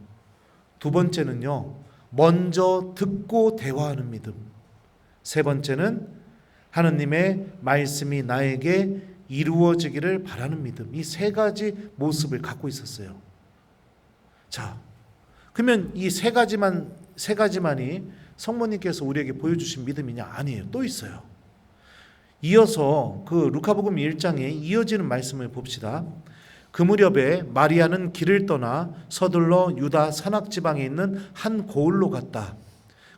두 번째는요, 먼저 듣고 대화하는 믿음. 세 번째는 하느님의 말씀이 나에게 이루어지기를 바라는 믿음. 이 세 가지 모습을 갖고 있었어요. 자, 그러면 이 세 가지만이 성모님께서 우리에게 보여주신 믿음이냐? 아니에요. 또 있어요. 이어서 그 루카복음 1장에 이어지는 말씀을 봅시다. 그 무렵에 마리아는 길을 떠나 서둘러 유다 산악지방에 있는 한 고을로 갔다.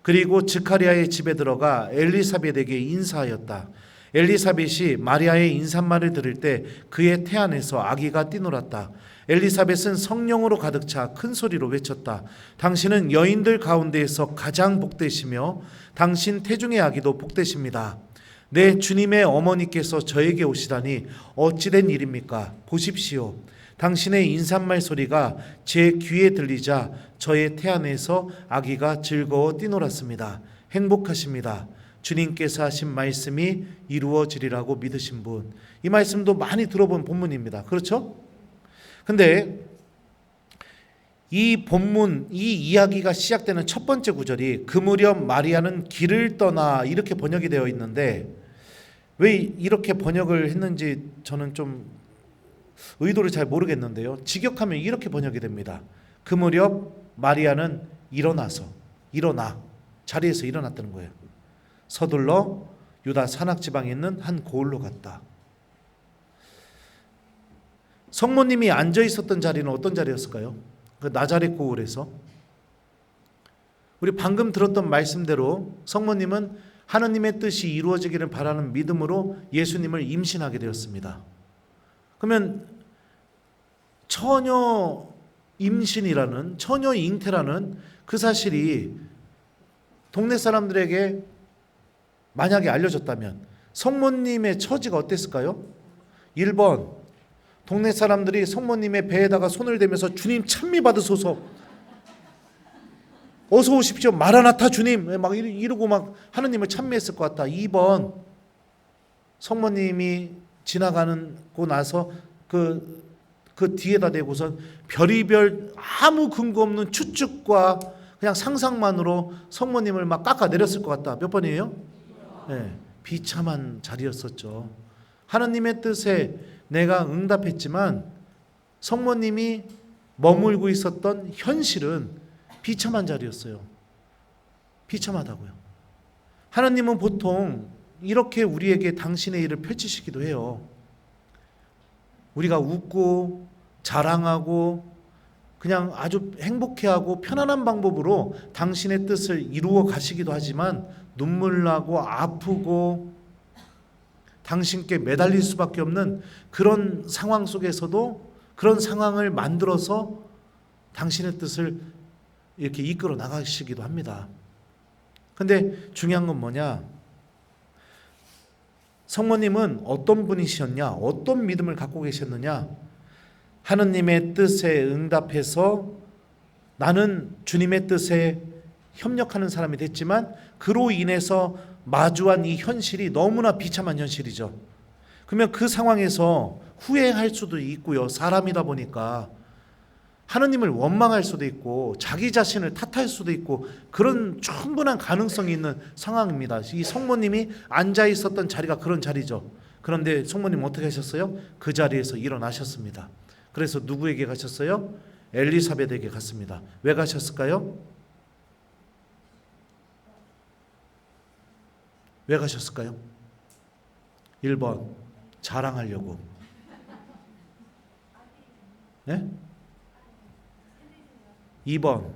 그리고 스가랴의 집에 들어가 엘리사벳에게 인사하였다. 엘리사벳이 마리아의 인사말을 들을 때 그의 태 안에서 아기가 뛰놀았다. 엘리사벳은 성령으로 가득 차 큰 소리로 외쳤다. 당신은 여인들 가운데에서 가장 복되시며 당신 태중의 아기도 복되십니다. 내 주님의 어머니께서 저에게 오시다니 어찌된 일입니까? 보십시오. 당신의 인사말 소리가 제 귀에 들리자 저의 태 안에서 아기가 즐거워 뛰놀았습니다. 행복하십니다. 주님께서 하신 말씀이 이루어지리라고 믿으신 분. 이 말씀도 많이 들어본 본문입니다. 그렇죠? 근데 이 본문, 이 이야기가 시작되는 첫 번째 구절이 그 무렵 마리아는 길을 떠나 이렇게 번역이 되어 있는데 왜 이렇게 번역을 했는지 저는 좀 의도를 잘 모르겠는데요. 직역하면 이렇게 번역이 됩니다. 그 무렵 마리아는 일어나 자리에서 일어났다는 거예요. 서둘러 유다 산악지방에 있는 한 고을로 갔다. 성모님이 앉아 있었던 자리는 어떤 자리였을까요? 그 나자렛 고을에서. 우리 방금 들었던 말씀대로 성모님은 하나님의 뜻이 이루어지기를 바라는 믿음으로 예수님을 임신하게 되었습니다. 그러면 처녀 임신이라는, 처녀 잉태라는 그 사실이 동네 사람들에게 만약에 알려졌다면 성모님의 처지가 어땠을까요? 1번, 동네 사람들이 성모님의 배에다가 손을 대면서 주님 찬미 받으소서, 어서 오십시오, 마라나타 주님 막 이러고 막 하느님을 찬미했을 것 같다. 2번, 성모님이 지나가고 나서 그 뒤에다 대고선 별의별 아무 근거 없는 추측과 그냥 상상만으로 성모님을 막 깎아내렸을 것 같다. 몇 번이에요? 네, 비참한 자리였었죠. 하느님의 뜻에 내가 응답했지만 성모님이 머물고 있었던 현실은 비참한 자리였어요. 비참하다고요. 하나님은 보통 이렇게 우리에게 당신의 일을 펼치시기도 해요. 우리가 웃고 자랑하고 그냥 아주 행복해하고 편안한 방법으로 당신의 뜻을 이루어 가시기도 하지만 눈물 나고 아프고 당신께 매달릴 수밖에 없는 그런 상황 속에서도 그런 상황을 만들어서 당신의 뜻을 이렇게 이끌어 나가시기도 합니다. 근데 중요한 건 뭐냐? 성모님은 어떤 분이셨냐? 어떤 믿음을 갖고 계셨느냐? 하느님의 뜻에 응답해서 나는 주님의 뜻에 협력하는 사람이 됐지만 그로 인해서 마주한 이 현실이 너무나 비참한 현실이죠. 그러면 그 상황에서 후회할 수도 있고요. 사람이다 보니까 하느님을 원망할 수도 있고 자기 자신을 탓할 수도 있고 그런 충분한 가능성이 있는 상황입니다. 이 성모님이 앉아 있었던 자리가 그런 자리죠. 그런데 성모님 어떻게 하셨어요? 그 자리에서 일어나셨습니다. 그래서 누구에게 가셨어요? 엘리사벳에게 갔습니다. 왜 가셨을까요? 왜 가셨을까요? 1번, 자랑하려고. 네? 2번,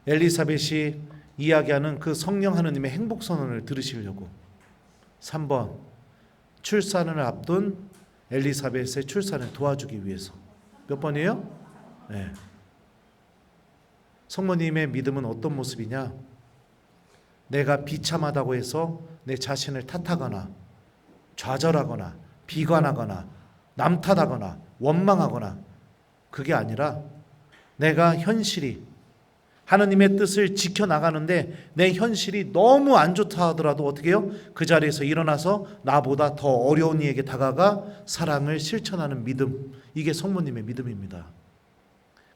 엘리사벳이 이야기하는 그 성령 하느님의 행복 선언을 들으시려고. 3번, 출산을 앞둔 엘리사벳의 출산을 도와주기 위해서. 몇 번이에요? 네. 성모님의 믿음은 어떤 모습이냐? 내가 비참하다고 해서 내 자신을 탓하거나 좌절하거나 비관하거나 남 탓하거나 원망하거나 그게 아니라 내가 현실이 하느님의 뜻을 지켜나가는데 내 현실이 너무 안 좋다 하더라도 어떻게 해요? 그 자리에서 일어나서 나보다 더 어려운 이에게 다가가 사랑을 실천하는 믿음. 이게 성모님의 믿음입니다.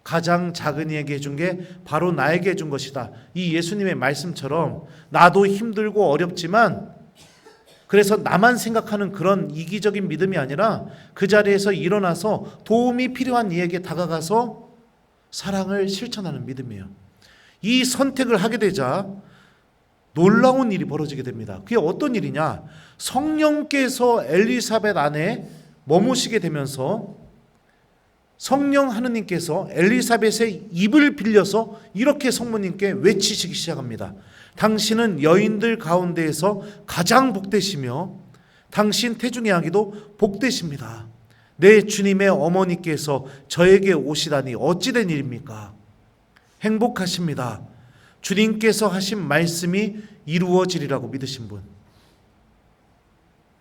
가장 작은 이에게 준 게 바로 나에게 준 것이다. 이 예수님의 말씀처럼 나도 힘들고 어렵지만 그래서 나만 생각하는 그런 이기적인 믿음이 아니라 그 자리에서 일어나서 도움이 필요한 이에게 다가가서 사랑을 실천하는 믿음이에요. 이 선택을 하게 되자 놀라운 일이 벌어지게 됩니다. 그게 어떤 일이냐? 성령께서 엘리사벳 안에 머무시게 되면서 성령 하느님께서 엘리사벳의 입을 빌려서 이렇게 성모님께 외치시기 시작합니다. 당신은 여인들 가운데에서 가장 복되시며 당신 태중의 아기도 복되십니다. 내 주님의 어머니께서 저에게 오시다니 어찌된 일입니까? 행복하십니다. 주님께서 하신 말씀이 이루어지리라고 믿으신 분.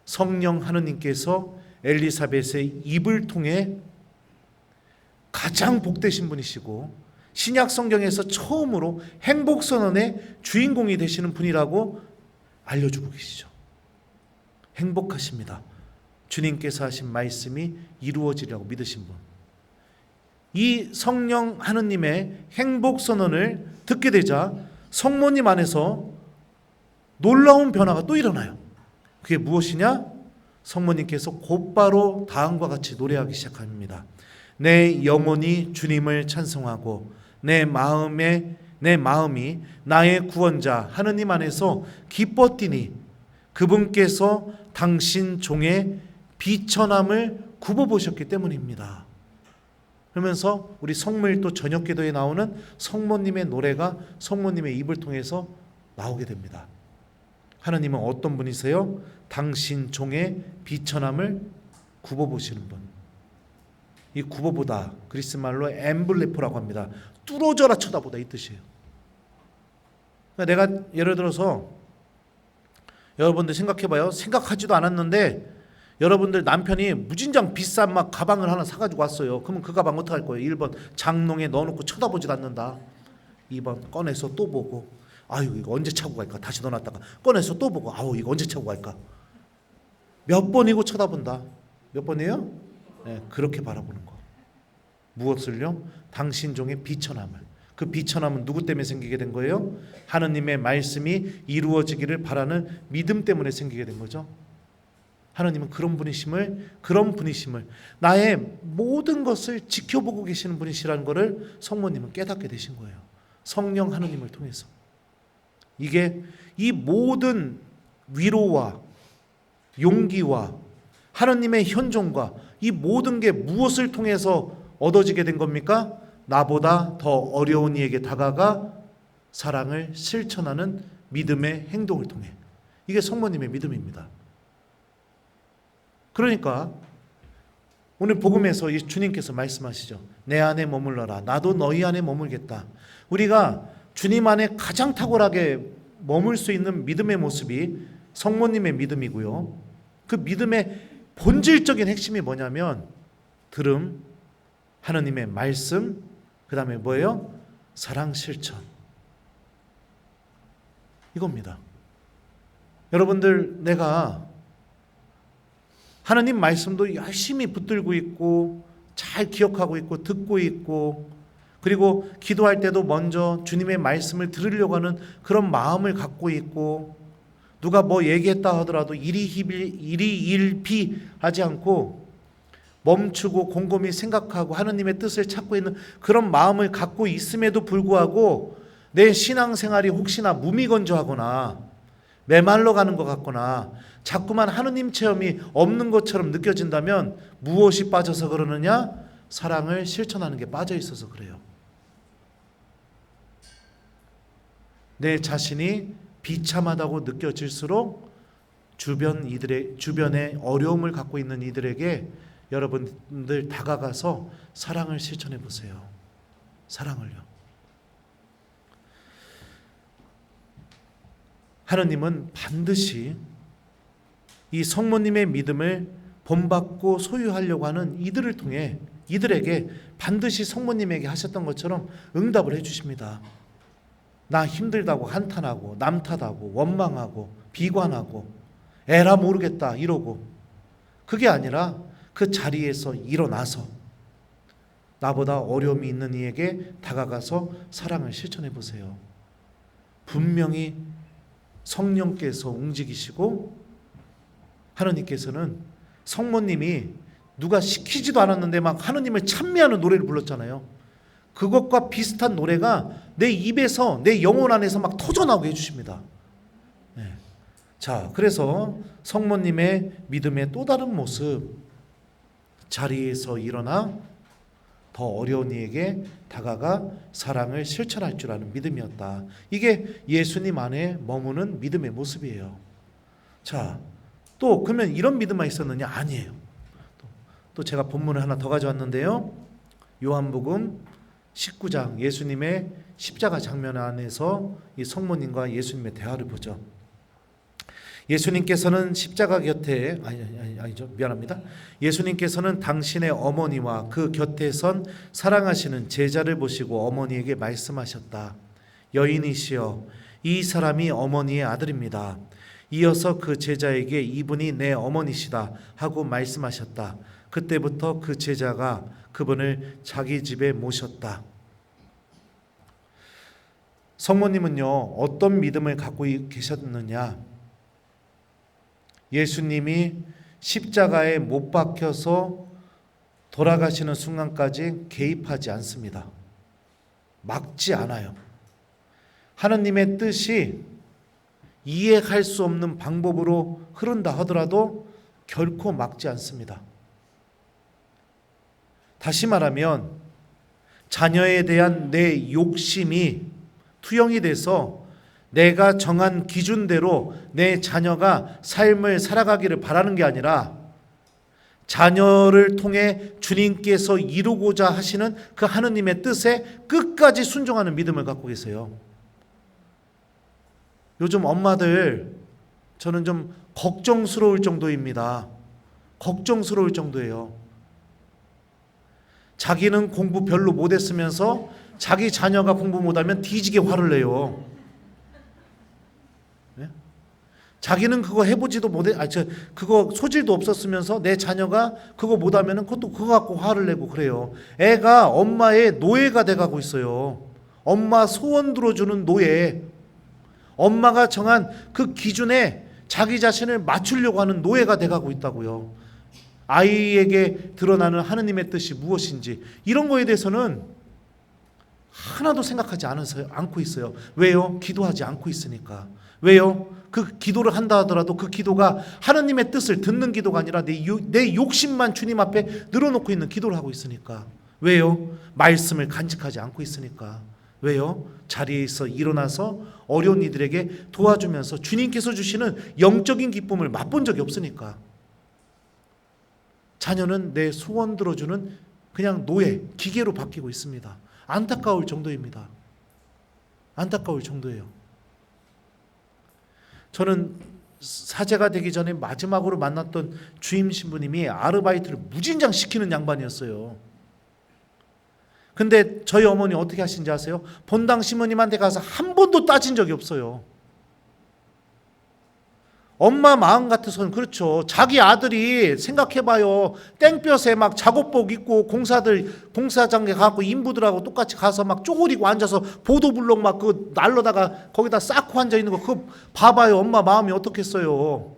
성령 하느님께서 엘리사벳의 입을 통해 가장 복되신 분이시고 신약 성경에서 처음으로 행복선언의 주인공이 되시는 분이라고 알려주고 계시죠. 행복하십니다. 주님께서 하신 말씀이 이루어지리라고 믿으신 분. 이 성령 하느님의 행복선언을 듣게 되자 성모님 안에서 놀라운 변화가 또 일어나요. 그게 무엇이냐? 성모님께서 곧바로 다음과 같이 노래하기 시작합니다. 내 영혼이 주님을 찬송하고 내 마음이 나의 구원자 하느님 안에서 기뻐 뛰니 그분께서 당신 종의 비천함을 굽어보셨기 때문입니다. 그러면서 우리 성모일도 저녁기도에 나오는 성모님의 노래가 성모님의 입을 통해서 나오게 됩니다. 하느님은 어떤 분이세요? 당신 종의 비천함을 굽어보시는 분. 이 굽어보다 그리스말로 엠블레포라고 합니다. 뚫어져라 쳐다보다 이 뜻이에요. 그러니까 내가 예를 들어서 여러분들 생각해봐요. 생각하지도 않았는데 여러분들 남편이 무진장 비싼 막 가방을 하나 사가지고 왔어요. 그러면 그 가방 어떡할 거예요? 1번 장롱에 넣어놓고 쳐다보지도 않는다. 2번 꺼내서 또 보고 아유 이거 언제 차고 갈까? 다시 넣어놨다가 꺼내서 또 보고 아우 이거 언제 차고 갈까? 몇 번이고 쳐다본다. 몇 번이에요? 네, 그렇게 바라보는 거. 무엇을요? 당신 종의 비천함을. 그 비천함은 누구 때문에 생기게 된 거예요? 하느님의 말씀이 이루어지기를 바라는 믿음 때문에 생기게 된 거죠. 하느님은 그런 분이심을 나의 모든 것을 지켜보고 계시는 분이시라는 것을 성모님은 깨닫게 되신 거예요. 성령 하느님을 통해서. 이게 이 모든 위로와 용기와 하느님의 현존과 이 모든 게 무엇을 통해서 얻어지게 된 겁니까? 나보다 더 어려운 이에게 다가가 사랑을 실천하는 믿음의 행동을 통해. 이게 성모님의 믿음입니다. 그러니까 오늘 복음에서 주님께서 말씀하시죠. 내 안에 머물러라. 나도 너희 안에 머물겠다. 우리가 주님 안에 가장 탁월하게 머물 수 있는 믿음의 모습이 성모님의 믿음이고요. 그 믿음의 본질적인 핵심이 뭐냐면 들음, 하느님의 말씀, 그 다음에 뭐예요? 사랑 실천. 이겁니다. 여러분들 내가 하느님 말씀도 열심히 붙들고 있고 잘 기억하고 있고 듣고 있고 그리고 기도할 때도 먼저 주님의 말씀을 들으려고 하는 그런 마음을 갖고 있고 누가 뭐 얘기했다 하더라도 일희일비 하지 않고 멈추고 곰곰이 생각하고 하느님의 뜻을 찾고 있는 그런 마음을 갖고 있음에도 불구하고 내 신앙생활이 혹시나 무미건조하거나 메말라 가는 것 같거나 자꾸만 하느님 체험이 없는 것처럼 느껴진다면 무엇이 빠져서 그러느냐? 사랑을 실천하는 게 빠져 있어서 그래요. 내 자신이 비참하다고 느껴질수록 주변에 어려움을 갖고 있는 이들에게 여러분들 다가가서 사랑을 실천해 보세요. 사랑을요. 하느님은 반드시 이 성모님의 믿음을 본받고 소유하려고 하는 이들을 통해 이들에게 반드시 성모님에게 하셨던 것처럼 응답을 해주십니다. 나 힘들다고 한탄하고 남 탓하고 원망하고 비관하고 에라 모르겠다 이러고 그게 아니라 그 자리에서 일어나서 나보다 어려움이 있는 이에게 다가가서 사랑을 실천해 보세요. 분명히 성령께서 움직이시고 하느님께서는 성모님이 누가 시키지도 않았는데 막 하느님을 찬미하는 노래를 불렀잖아요. 그것과 비슷한 노래가 내 입에서 내 영혼 안에서 막 터져나오게 해주십니다. 네. 자, 그래서 성모님의 믿음의 또 다른 모습, 자리에서 일어나 더 어려운 이에게 다가가 사랑을 실천할 줄 아는 믿음이었다. 이게 예수님 안에 머무는 믿음의 모습이에요. 자, 또 그러면 이런 믿음만 있었느냐? 아니에요. 또 제가 본문을 하나 더 가져왔는데요. 요한복음 19장 예수님의 십자가 장면 안에서 이 성모님과 예수님의 대화를 보죠. 예수님께서는 십자가 곁에 아니죠. 미안합니다. 예수님께서는 당신의 어머니와 그 곁에 선 사랑하시는 제자를 보시고 어머니에게 말씀하셨다. 여인이시여, 이 사람이 어머니의 아들입니다. 이어서 그 제자에게 이분이 내 어머니시다 하고 말씀하셨다. 그때부터 그 제자가 그분을 자기 집에 모셨다. 성모님은요, 어떤 믿음을 갖고 계셨느냐? 예수님이 십자가에 못 박혀서 돌아가시는 순간까지 개입하지 않습니다. 막지 않아요. 하느님의 뜻이 이해할 수 없는 방법으로 흐른다 하더라도 결코 막지 않습니다. 다시 말하면 자녀에 대한 내 욕심이 투영이 돼서 내가 정한 기준대로 내 자녀가 삶을 살아가기를 바라는 게 아니라 자녀를 통해 주님께서 이루고자 하시는 그 하느님의 뜻에 끝까지 순종하는 믿음을 갖고 계세요. 요즘 엄마들 저는 좀 걱정스러울 정도입니다. 걱정스러울 정도예요. 자기는 공부 별로 못했으면서 자기 자녀가 공부 못하면 뒤지게 화를 내요. 네? 자기는 그거 해보지도 못해, 그거 소질도 없었으면서 내 자녀가 그거 못하면 그것도 그거 갖고 화를 내고 그래요. 애가 엄마의 노예가 돼가고 있어요. 엄마 소원 들어주는 노예. 엄마가 정한 그 기준에 자기 자신을 맞추려고 하는 노예가 돼가고 있다고요. 아이에게 드러나는 하느님의 뜻이 무엇인지 이런 거에 대해서는 하나도 생각하지 않고 있어요. 왜요? 기도하지 않고 있으니까. 왜요? 그 기도를 한다 하더라도 그 기도가 하느님의 뜻을 듣는 기도가 아니라 내 욕심만 주님 앞에 늘어놓고 있는 기도를 하고 있으니까. 왜요? 말씀을 간직하지 않고 있으니까. 왜요? 자리에서 일어나서 어려운 이들에게 도와주면서 주님께서 주시는 영적인 기쁨을 맛본 적이 없으니까. 자녀는 내 소원 들어주는 그냥 노예, 기계로 바뀌고 있습니다. 안타까울 정도입니다. 안타까울 정도예요. 저는 사제가 되기 전에 마지막으로 만났던 주임 신부님이 아르바이트를 무진장 시키는 양반이었어요. 근데 저희 어머니 어떻게 하신지 아세요? 본당 신부님한테 가서 한 번도 따진 적이 없어요. 엄마 마음 같아서는 그렇죠. 자기 아들이 생각해봐요. 땡볕에 막 작업복 입고 공사장에 가고 인부들하고 똑같이 가서 막 쪼그리고 앉아서 보도블록 막 그 날로다가 거기다 쌓고 앉아 있는 거 그거 봐봐요. 엄마 마음이 어떻겠어요.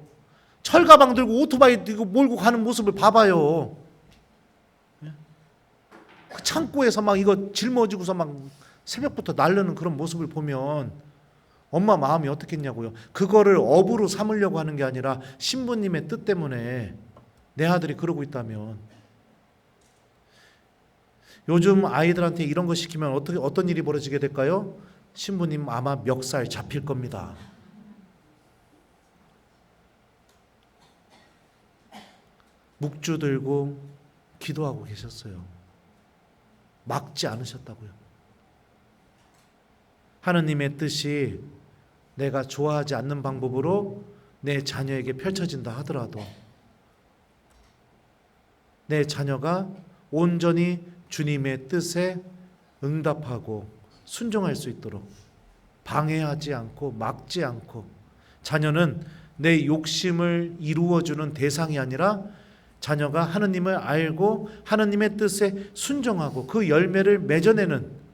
철가방 들고 오토바이 들고 몰고 가는 모습을 봐봐요. 그 창고에서 막 이거 짊어지고서 막 새벽부터 날르는 그런 모습을 보면 엄마 마음이 어떻겠냐고요. 그거를 업으로 삼으려고 하는 게 아니라 신부님의 뜻 때문에 내 아들이 그러고 있다면. 요즘 아이들한테 이런 거 시키면 어떤 일이 벌어지게 될까요? 신부님 아마 멱살 잡힐 겁니다. 묵주 들고 기도하고 계셨어요. 막지 않으셨다고요. 하느님의 뜻이 내가 좋아하지 않는 방법으로 내 자녀에게 펼쳐진다 하더라도 내 자녀가 온전히 주님의 뜻에 응답하고 순종할 수 있도록 방해하지 않고 막지 않고, 자녀는 내 욕심을 이루어주는 대상이 아니라 자녀가 하느님을 알고 하느님의 뜻에 순종하고 그 열매를 맺어내는,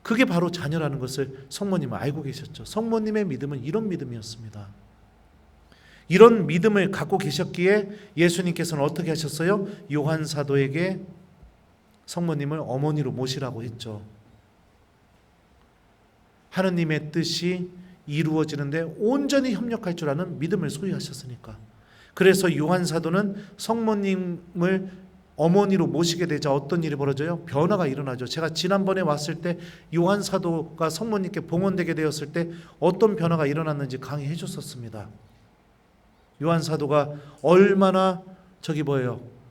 그게 바로 자녀라는 것을 성모님은 알고 계셨죠. 성모님의 믿음은 이런 믿음이었습니다. 이런 믿음을 갖고 계셨기에 예수님께서는 어떻게 하셨어요? 요한 사도에게 성모님을 어머니로 모시라고 했죠. 하느님의 뜻이 이루어지는데 온전히 협력할 줄 아는 믿음을 소유하셨으니까. 그래서 요한 사도는 성모님을 어머니로 모시게 되자 어떤 일이 벌어져요? 변화가 일어나죠. 제가 지난번에 왔을 때 요한 사도가 성모님께 봉헌되게 되었을 때 어떤 변화가 일어났는지 강의해 줬었습니다. 요한 사도가 얼마나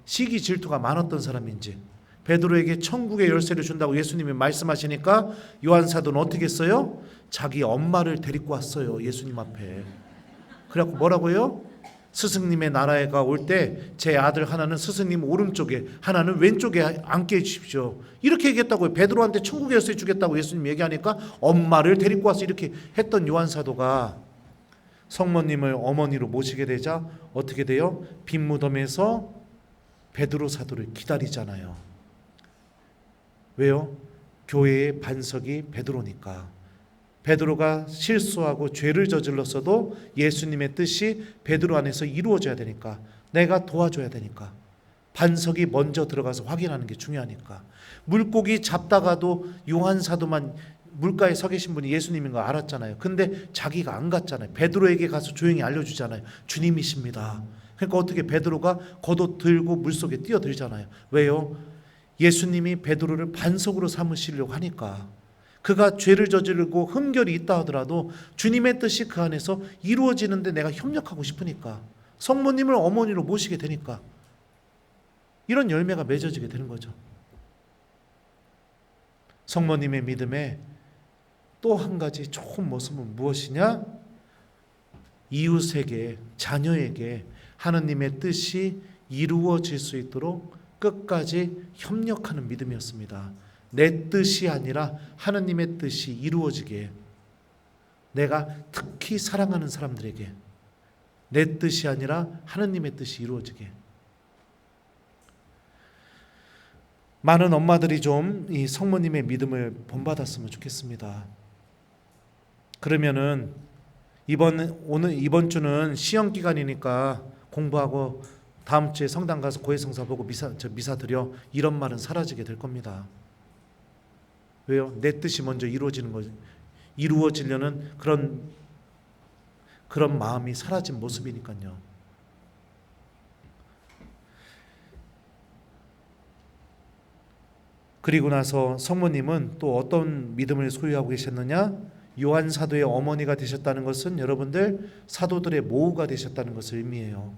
시기 질투가 많았던 사람인지, 베드로에게 천국의 열쇠를 준다고 예수님이 말씀하시니까 요한 사도는 어떻게 했어요? 자기 엄마를 데리고 왔어요. 예수님 앞에. 그래갖고 뭐라고 해요? 스승님의 나라에가 올 때 제 아들 하나는 스승님 오른쪽에 하나는 왼쪽에 앉게 해주십시오. 이렇게 얘기했다고요. 베드로한테 천국의 열쇠 주겠다고 예수님 얘기하니까 엄마를 데리고 와서 이렇게 했던 요한 사도가 성모님을 어머니로 모시게 되자 어떻게 돼요? 빈무덤에서 베드로 사도를 기다리잖아요. 왜요? 교회의 반석이 베드로니까. 베드로가 실수하고 죄를 저질렀어도 예수님의 뜻이 베드로 안에서 이루어져야 되니까, 내가 도와줘야 되니까, 반석이 먼저 들어가서 확인하는 게 중요하니까. 물고기 잡다가도 요한 사도만 물가에 서 계신 분이 예수님인 거 알았잖아요. 근데 자기가 안 갔잖아요. 베드로에게 가서 조용히 알려주잖아요. 주님이십니다. 그러니까 어떻게 베드로가 겉옷 들고 물속에 뛰어들잖아요. 왜요? 예수님이 베드로를 반석으로 삼으시려고 하니까. 그가 죄를 저지르고 흠결이 있다 하더라도 주님의 뜻이 그 안에서 이루어지는데 내가 협력하고 싶으니까, 성모님을 어머니로 모시게 되니까 이런 열매가 맺어지게 되는 거죠. 성모님의 믿음에 또 한 가지 좋은 모습은 무엇이냐? 이웃에게, 자녀에게 하느님의 뜻이 이루어질 수 있도록 끝까지 협력하는 믿음이었습니다. 내 뜻이 아니라 하느님의 뜻이 이루어지게, 내가 특히 사랑하는 사람들에게 내 뜻이 아니라 하느님의 뜻이 이루어지게. 많은 엄마들이 좀 이 성모님의 믿음을 본받았으면 좋겠습니다. 그러면은 이번 주는 시험 기간이니까 공부하고 다음 주에 성당 가서 고해성사 보고 미사 드려, 이런 말은 사라지게 될 겁니다. 왜요? 내 뜻이 먼저 이루어지려는 그런 마음이 사라진 모습이니까요. 그리고 나서 성모님은 또 어떤 믿음을 소유하고 계셨느냐? 요한 사도의 어머니가 되셨다는 것은 여러분들 사도들의 모후가 되셨다는 것을 의미해요.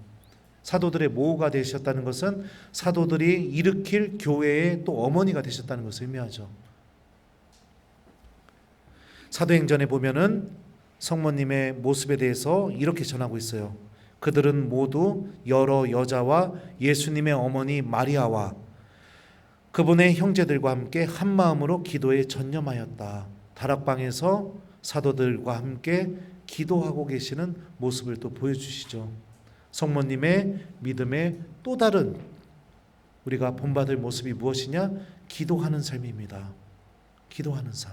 사도들의 모후가 되셨다는 것은 사도들이 일으킬 교회의 또 어머니가 되셨다는 것을 의미하죠. 사도행전에 보면은 성모님의 모습에 대해서 이렇게 전하고 있어요. 그들은 모두 여러 여자와 예수님의 어머니 마리아와 그분의 형제들과 함께 한 마음으로 기도에 전념하였다. 다락방에서 사도들과 함께 기도하고 계시는 모습을 또 보여주시죠. 성모님의 믿음의 또 다른 우리가 본받을 모습이 무엇이냐? 기도하는 삶입니다. 기도하는 삶.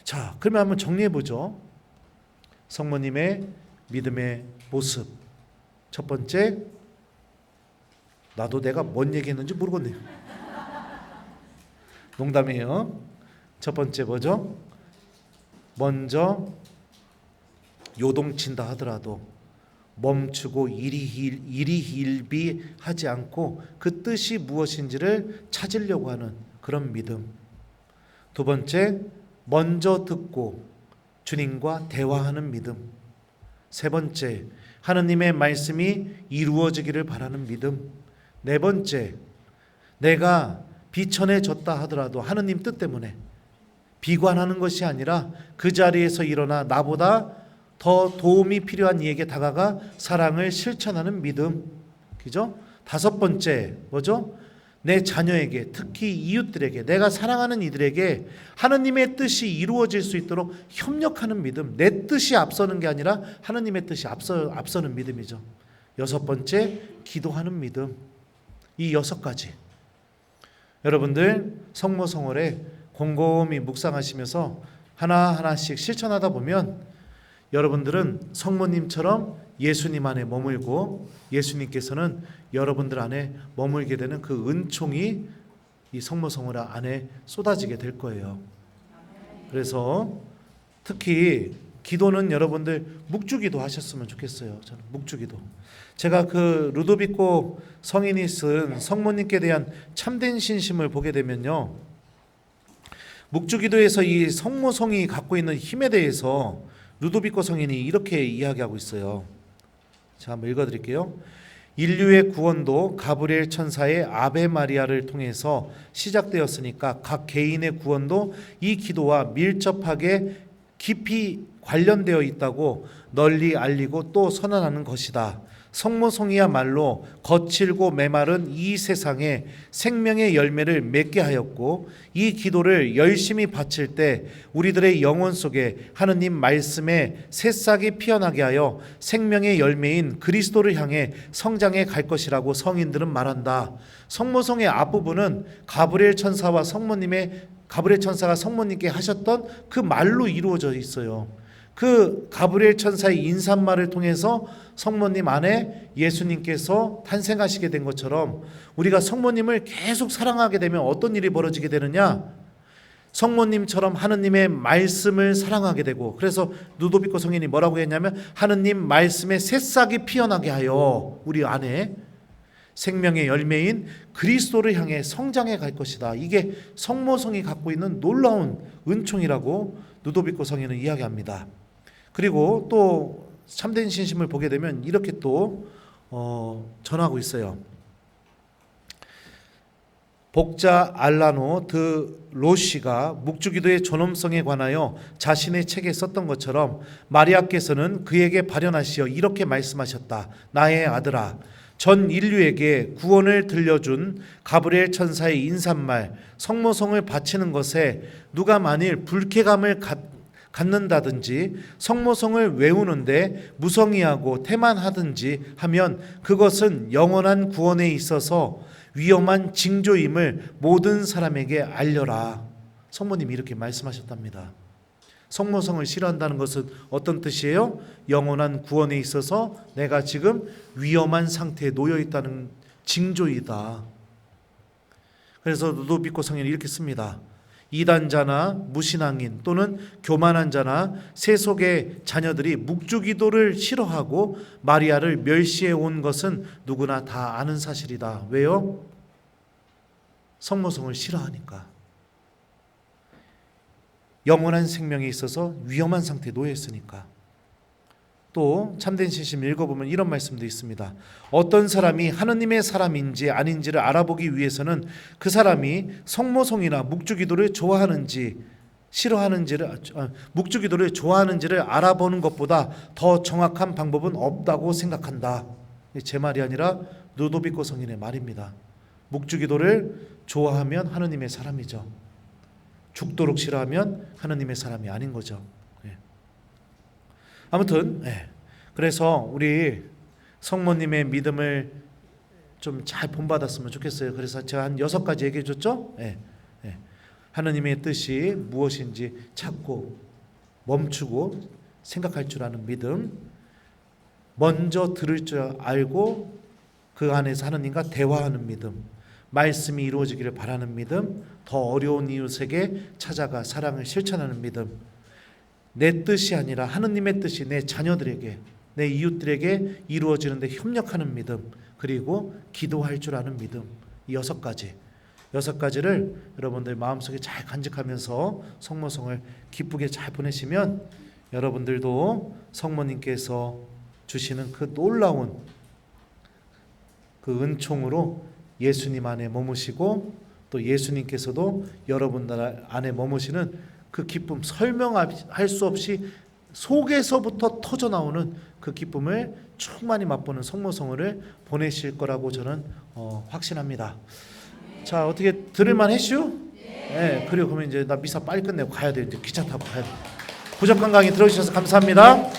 자, 그러면 한번 정리해 보죠. 성모님의 믿음의 모습. 첫 번째, 나도 내가 뭔 얘기했는지 모르겠네요. 농담이에요. 첫 번째 뭐죠? 먼저 요동친다 하더라도 멈추고 이리일비하지 않고 그 뜻이 무엇인지를 찾으려고 하는 그런 믿음. 두 번째, 먼저 듣고 주님과 대화하는 믿음. 세 번째, 하느님의 말씀이 이루어지기를 바라는 믿음. 네 번째, 내가 비천해졌다 하더라도 하느님 뜻 때문에 비관하는 것이 아니라 그 자리에서 일어나 나보다 더 도움이 필요한 이에게 다가가 사랑을 실천하는 믿음. 그죠? 다섯 번째 뭐죠? 내 자녀에게, 특히 이웃들에게, 내가 사랑하는 이들에게 하느님의 뜻이 이루어질 수 있도록 협력하는 믿음. 내 뜻이 앞서는 게 아니라 하느님의 뜻이 앞서는 믿음이죠. 여섯 번째, 기도하는 믿음. 이 6가지 여러분들 성모성월에 곰곰이 묵상하시면서 하나하나씩 실천하다 보면 여러분들은 성모님처럼 예수님 안에 머물고 예수님께서는 여러분들 안에 머물게 되는 그 은총이 이 성모성월 안에 쏟아지게 될 거예요. 그래서 특히 기도는 여러분들 묵주기도 하셨으면 좋겠어요. 저는 묵주기도. 제가 그 루도비코 성인이 쓴 성모님께 대한 참된 신심을 보게 되면요, 묵주기도에서 이 성모성이 갖고 있는 힘에 대해서 루도비코 성인이 이렇게 이야기하고 있어요. 자, 한번 읽어드릴게요. 인류의 구원도 가브리엘 천사의 아베 마리아를 통해서 시작되었으니까 각 개인의 구원도 이 기도와 밀접하게 깊이 관련되어 있다고 널리 알리고 또 선언하는 것이다. 성모성이야말로 거칠고 메마른 이 세상에 생명의 열매를 맺게 하였고 이 기도를 열심히 바칠 때 우리들의 영혼 속에 하느님 말씀의 새싹이 피어나게 하여 생명의 열매인 그리스도를 향해 성장해 갈 것이라고 성인들은 말한다. 성모성의 앞부분은 가브리엘 천사가 성모님께 하셨던 그 말로 이루어져 있어요. 그 가브리엘 천사의 인사말을 통해서 성모님 안에 예수님께서 탄생하시게 된 것처럼 우리가 성모님을 계속 사랑하게 되면 어떤 일이 벌어지게 되느냐? 성모님처럼 하느님의 말씀을 사랑하게 되고, 그래서 루도비코 성인이 뭐라고 했냐면 하느님 말씀의 새싹이 피어나게 하여 우리 안에 생명의 열매인 그리스도를 향해 성장해 갈 것이다. 이게 성모성이 갖고 있는 놀라운 은총이라고 루도비코 성인은 이야기합니다. 그리고 또 참된 신심을 보게 되면 이렇게 또 전하고 있어요. 복자 알라노 드 로시가 묵주기도의 존엄성에 관하여 자신의 책에 썼던 것처럼 마리아께서는 그에게 발현하시어 이렇게 말씀하셨다. 나의 아들아, 전 인류에게 구원을 들려준 가브리엘 천사의 인사말 성모성을 바치는 것에 누가 만일 불쾌감을 갖는다든지 성모성을 외우는데 무성의하고 태만하든지 하면 그것은 영원한 구원에 있어서 위험한 징조임을 모든 사람에게 알려라. 성모님이 이렇게 말씀하셨답니다. 성모성을 싫어한다는 것은 어떤 뜻이에요? 영원한 구원에 있어서 내가 지금 위험한 상태에 놓여 있다는 징조이다. 그래서 루도비코 성인이 이렇게 씁니다. 이단자나 무신앙인 또는 교만한 자나 세속의 자녀들이 묵주기도를 싫어하고 마리아를 멸시해 온 것은 누구나 다 아는 사실이다. 왜요? 성모성을 싫어하니까. 영원한 생명에 있어서 위험한 상태에 놓여 있으니까. 또 참된 신심 읽어보면 이런 말씀도 있습니다. 어떤 사람이 하느님의 사람인지 아닌지를 알아보기 위해서는 그 사람이 성모성이나 묵주기도를 좋아하는지 싫어하는지를 묵주기도를 좋아하는지를 알아보는 것보다 더 정확한 방법은 없다고 생각한다. 제 말이 아니라 루도비코 성인의 말입니다. 묵주기도를 좋아하면 하느님의 사람이죠. 죽도록 싫어하면 하느님의 사람이 아닌 거죠. 아무튼 그래서 우리 성모님의 믿음을 좀 잘 본받았으면 좋겠어요. 그래서 제가 한 6가지 얘기해 줬죠. 하느님의 뜻이 무엇인지 찾고 멈추고 생각할 줄 아는 믿음, 먼저 들을 줄 알고 그 안에서 하느님과 대화하는 믿음, 말씀이 이루어지기를 바라는 믿음, 더 어려운 이웃에게 찾아가 사랑을 실천하는 믿음, 내 뜻이 아니라 하느님의 뜻이 내 자녀들에게 내 이웃들에게 이루어지는 데 협력하는 믿음, 그리고 기도할 줄 아는 믿음. 이 6가지를 여러분들 마음속에 잘 간직하면서 성모성을 기쁘게 잘 보내시면 여러분들도 성모님께서 주시는 그 놀라운 그 은총으로 예수님 안에 머무시고 또 예수님께서도 여러분들 안에 머무시는 그 기쁨, 설명할 수 없이 속에서부터 터져나오는 그 기쁨을 충만히 맛보는 성모성을 보내실 거라고 저는 확신합니다. 자, 어떻게 들을만 했슈? 네. 그리고 그러면 이제 나 미사 빨리 끝내고 가야 돼. 이제 기차 타고 가야 돼. 부족한 강의 들어주셔서 감사합니다.